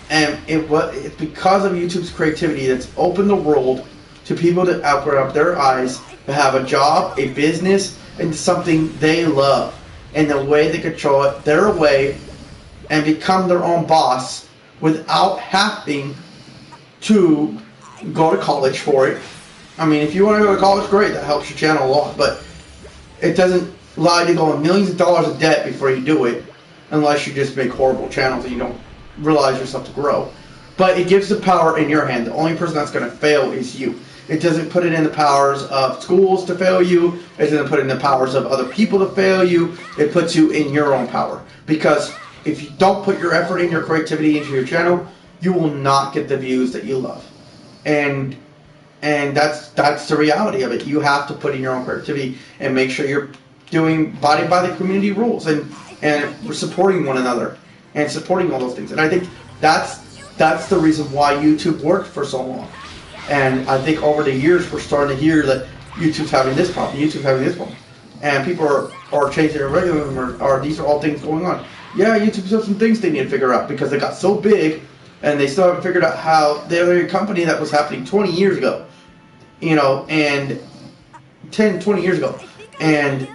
And it's because of YouTube's creativity that's opened the world to people to open up their eyes, to have a job, a business, and something they love, and the way they control it their way and become their own boss without having to go to college for it. I mean, if you want to go to college, great, that helps your channel a lot, but it doesn't allow you to go in millions of dollars of debt before you do it, unless you just make horrible channels and you don't realize yourself to grow. But it gives the power in your hand. The only person that's going to fail is you. It doesn't put it in the powers of schools to fail you. It doesn't put it in the powers of other people to fail you. It puts you in your own power. Because if you don't put your effort and your creativity into your channel, you will not get the views that you love. And that's the reality of it. You have to put in your own creativity and make sure you're abiding by the community rules and supporting one another and supporting all those things. And I think that's the reason why YouTube worked for so long. And I think over the years we're starting to hear that YouTube's having this problem, YouTube's having this problem. And people are changing their algorithm, or these are all things going on. Yeah, YouTube's got some things they need to figure out because they got so big and they still haven't figured out how they're a company that was happening 20 years ago. You know, and 10, 20 years ago. And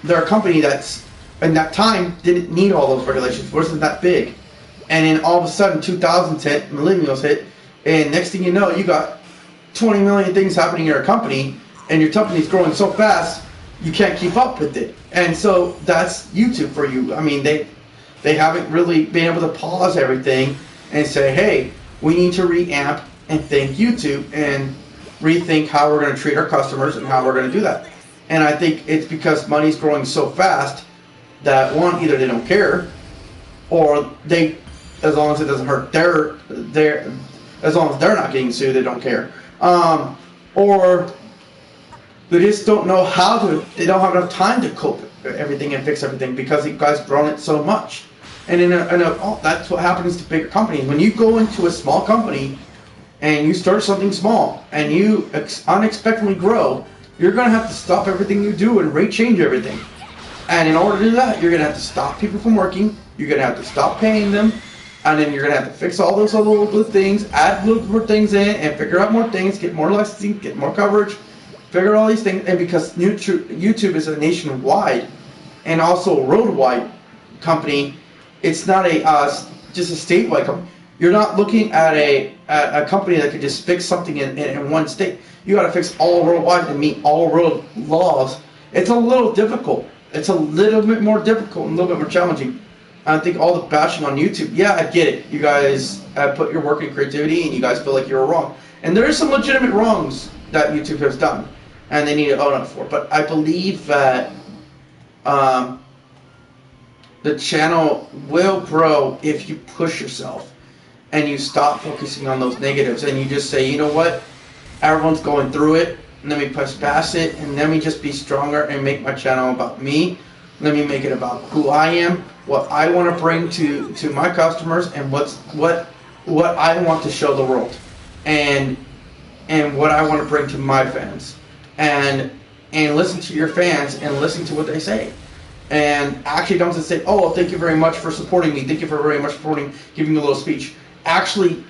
they're a company that's, in that time, didn't need all those regulations, wasn't that big. And then all of a sudden, 2000s hit, millennials hit, and next thing you know, you got 20 million things happening in your company, and your company's growing so fast, you can't keep up with it. And so that's YouTube for you. I mean, they haven't really been able to pause everything and say, hey, we need to reamp and think YouTube and rethink how we're going to treat our customers and how we're going to do that. And I think it's because money's growing so fast that, one, either they don't care, or they, as long as it doesn't hurt their, as long as they're not getting sued, they don't care. Or they just don't know how to, they don't have enough time to cope everything and fix everything because you guys grown it so much. And that's what happens to bigger companies. When you go into a small company and you start something small and you unexpectedly grow, you're going to have to stop everything you do and rate change everything. And in order to do that, you're going to have to stop people from working, you're going to have to stop paying them, and then you're going to have to fix all those little things, add little more things in, and figure out more things, get more licensing, get more coverage, figure out all these things. And because YouTube is a nationwide and also a worldwide company, it's not a just a statewide company. You're not looking at a company that could just fix something in one state. You got to fix all worldwide and meet all world laws. It's a little difficult. It's a little bit more difficult and a little bit more challenging. I think all the bashing on YouTube, yeah, I get it. You guys put your work in creativity and you guys feel like you're wrong. And there are some legitimate wrongs that YouTube has done, and they need to own up for. But I believe that the channel will grow if you push yourself and you stop focusing on those negatives and you just say, you know what, everyone's going through it, and let me push past it, and let me just be stronger and make my channel about me. Let me make it about who I am, what I want to bring to my customers, and what I want to show the world, and what I want to bring to my fans, and listen to your fans and listen to what they say, and actually don't just say, oh, thank you very much for supporting me, thank you for very much supporting, giving me a little speech. Actually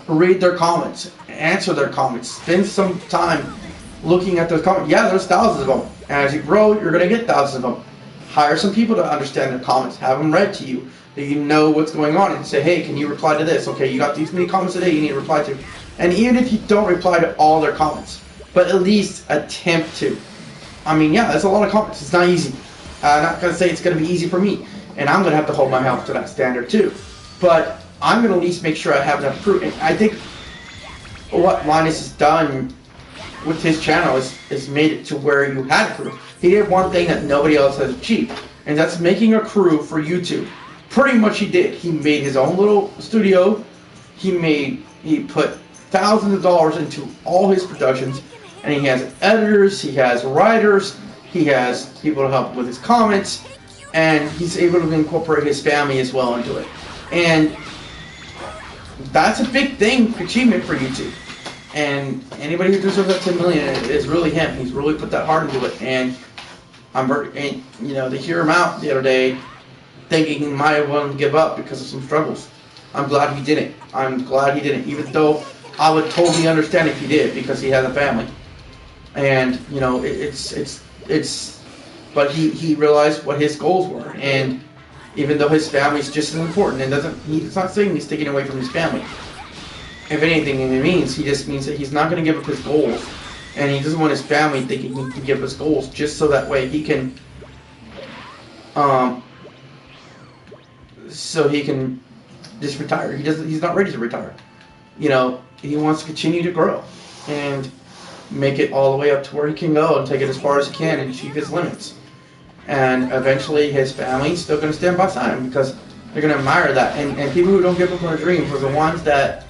read their comments, answer their comments, spend some time looking at those comments. Yeah, there's thousands of them. As you grow, you're going to get thousands of them. Hire some people to understand their comments. Have them read to you, that you know what's going on, and say, hey, can you reply to this? Okay, you got these many comments today you need to reply to. And even if you don't reply to all their comments, but at least attempt to. I mean, yeah, that's a lot of comments. It's not easy. I'm not going to say it's going to be easy for me, and I'm going to have to hold my health to that standard too. But I'm going to at least make sure I have enough proof. And I think what Linus has done with his channel is made it to where you had a crew. He did one thing that nobody else has achieved, and that's making a crew for YouTube. Pretty much he did. He made his own little studio. He put thousands of dollars into all his productions, and he has editors, he has writers, he has people to help with his comments, and he's able to incorporate his family as well into it. And that's a big achievement for YouTube. And anybody who deserves that 10 million is really him. He's really put that heart into it. And to hear him out the other day, thinking he might have wanted to give up because of some struggles. I'm glad he didn't. I'm glad he didn't, even though I would totally understand if he did, because he has a family. And but he realized what his goals were, and even though his family is just as important, and he's not saying he's taking away from his family. If anything, he just means that he's not going to give up his goals, and he doesn't want his family thinking he can give up his goals just so that way he can, just retire. He's not ready to retire. He wants to continue to grow and make it all the way up to where he can go and take it as far as he can and achieve his limits. And eventually his family's still going to stand beside him because they're going to admire that. And people who don't give up on their dreams are the ones that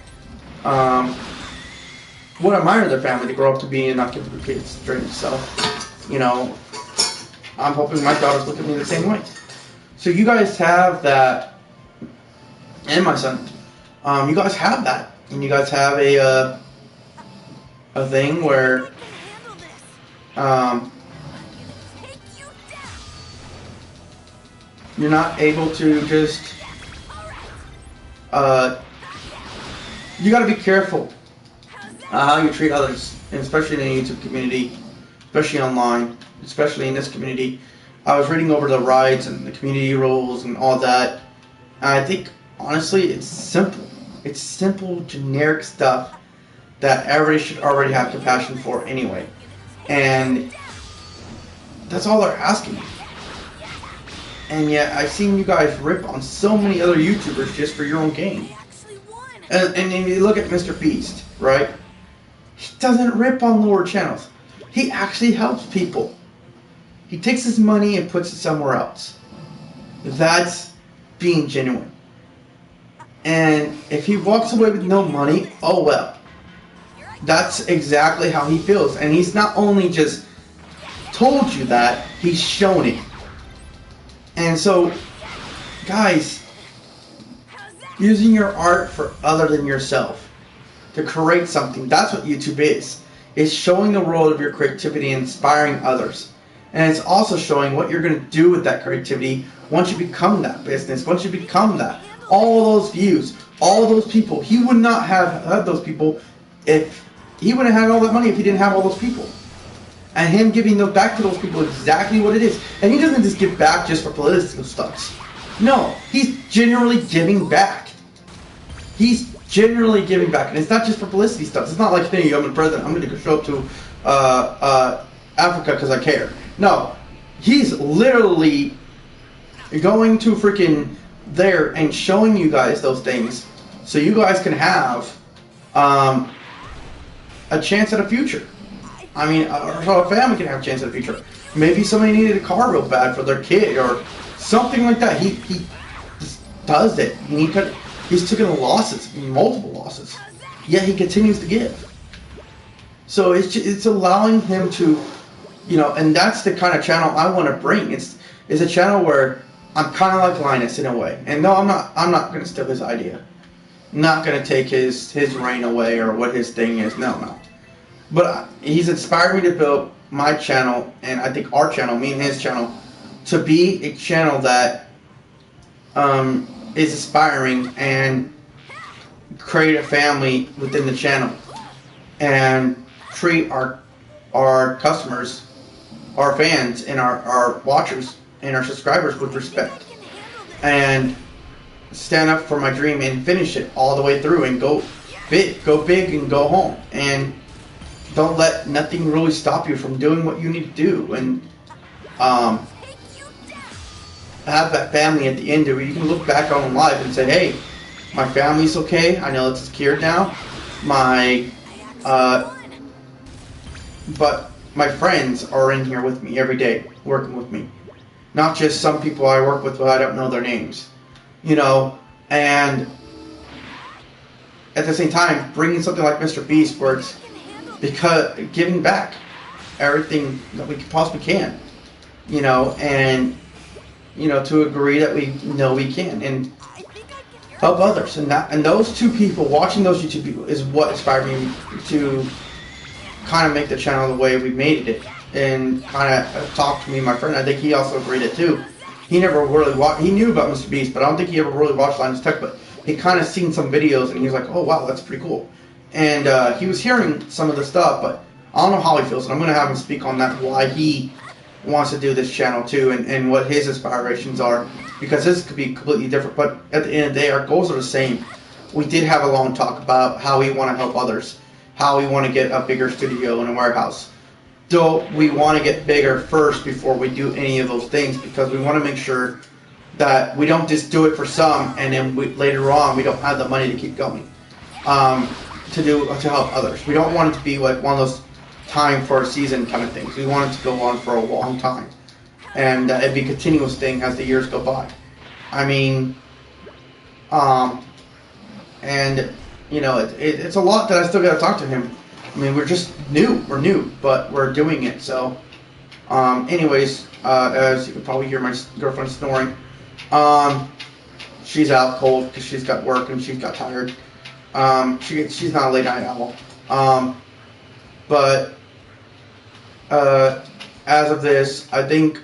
would admire their family to grow up to be and not give their kids dreams. So, I'm hoping my daughters look at me the same way. So you guys have that, and my son, you guys have that. And you guys have a thing where you're not able to just you got to be careful how you treat others, and especially in the YouTube community, especially online, especially in this community. I was reading over the rights and the community rules and all that, and I think honestly it's simple. It's simple, generic stuff that everybody should already have compassion for anyway. And that's all they're asking. And yet I've seen you guys rip on so many other YouTubers just for your own gain. And if you look at Mr. Beast, right? He doesn't rip on lower channels. He actually helps people. He takes his money and puts it somewhere else. That's being genuine. And if he walks away with no money, oh well. That's exactly how he feels. And he's not only just told you that, he's shown it. And so, guys, using your art for other than yourself to create something, that's what YouTube is. It's showing the world of your creativity and inspiring others. And it's also showing what you're going to do with that creativity once you become that business, once you become that. All those views, all those people. He would not have had those people if he wouldn't have had all that money if he didn't have all those people. And him giving those back to those people exactly what it is. And he doesn't just give back just for political stunts. No, he's generally giving back. He's generally giving back. And it's not just for publicity stunts. It's not like, hey, I'm the president, I'm going to go show up to Africa because I care. No, he's literally going to freaking there and showing you guys those things so you guys can have a chance at a future. I mean, so a family can have a chance at a future. Maybe somebody needed a car real bad for their kid or something like that. He just does it. He's taken losses, multiple losses, yet he continues to give. So it's allowing him to, you know, and that's the kind of channel I want to bring. It's a channel where I'm kind of like Linus in a way. And no, I'm not going to steal his idea. I'm not going to take his reign away or what his thing is. No. But he's inspired me to build my channel, and I think our channel, me and his channel, to be a channel that is inspiring and create a family within the channel and treat our customers, our fans, and our watchers and our subscribers with respect, and stand up for my dream and finish it all the way through and go big and go home, and don't let nothing really stop you from doing what you need to do, and have that family at the end where you can look back on life and say, hey, my family's okay, I know it's secured now, but my friends are in here with me every day, working with me. Not just some people I work with, but I don't know their names. You know, and at the same time, bringing something like Mr. Beast, where it's because giving back everything that we possibly can, you know, and, you know, to agree that we know we can, and help others. And those two people, watching those YouTube people, is what inspired me to kind of make the channel the way we made it, and kind of talk to me and my friend. I think he also agreed it too. He never really watched, he knew about Mr. Beast, but I don't think he ever really watched Linus Tech, but he kind of seen some videos and he was like, oh wow, that's pretty cool. And he was hearing some of the stuff, but I don't know how he feels, and I'm going to have him speak on that, why he wants to do this channel too, and what his aspirations are, because this could be completely different, but at the end of the day, our goals are the same. We did have a long talk about how we want to help others, how we want to get a bigger studio and a warehouse. Though we want to get bigger first before we do any of those things, because we want to make sure that we don't just do it for some and then later on we don't have the money to keep going to help others. We don't want it to be like one of those time for a season kind of things. We want it to go on for a long time, and it'd be a continuous thing as the years go by. I mean, and you know, it's a lot that I still got to talk to him. I mean, we're new, but we're doing it. So, anyways, as you can probably hear, my girlfriend snoring. She's out cold because she's got work and she's got tired. She's not a late night owl. But as of this, I think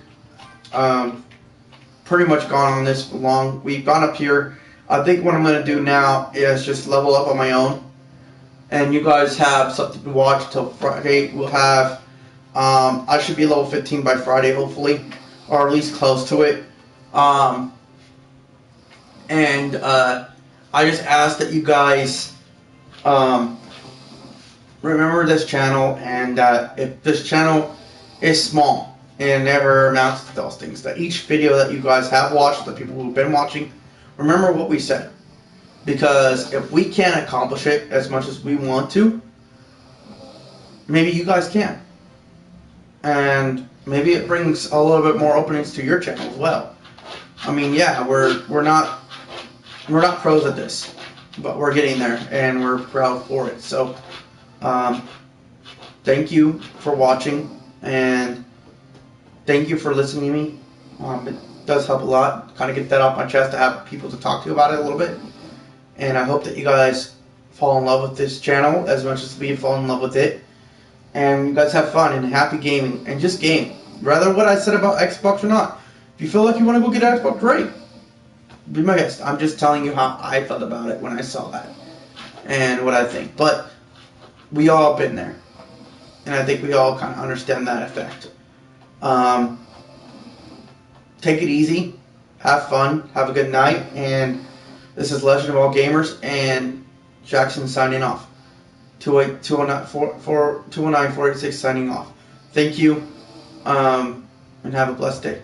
pretty much gone on this long. We've gone up here. I think what I'm going to do now is just level up on my own. And you guys have something to watch till Friday. We'll have, I should be level 15 by Friday, hopefully, or at least close to it. And I just ask that you guys remember this channel, and if this channel is small and never amounts to those things, that each video that you guys have watched, the people who've been watching, remember what we said. Because if we can't accomplish it as much as we want to, maybe you guys can. And maybe it brings a little bit more openings to your channel as well. I mean, yeah, we're not pros at this, but we're getting there, and we're proud for it. So, thank you for watching, and thank you for listening to me. It does help a lot, kind of get that off my chest to have people to talk to about it a little bit. And I hope that you guys fall in love with this channel as much as we fall in love with it. And you guys have fun and happy gaming, and just game. Rather what I said about Xbox or not. If you feel like you want to go get an Xbox, great. Be my guest. I'm just telling you how I felt about it when I saw that and what I think. But we all been there, and I think we all kind of understand that effect. Take it easy, have fun, have a good night, and this is Legend of All Gamers, and Jackson signing off. 209-486 signing off. Thank you, and have a blessed day.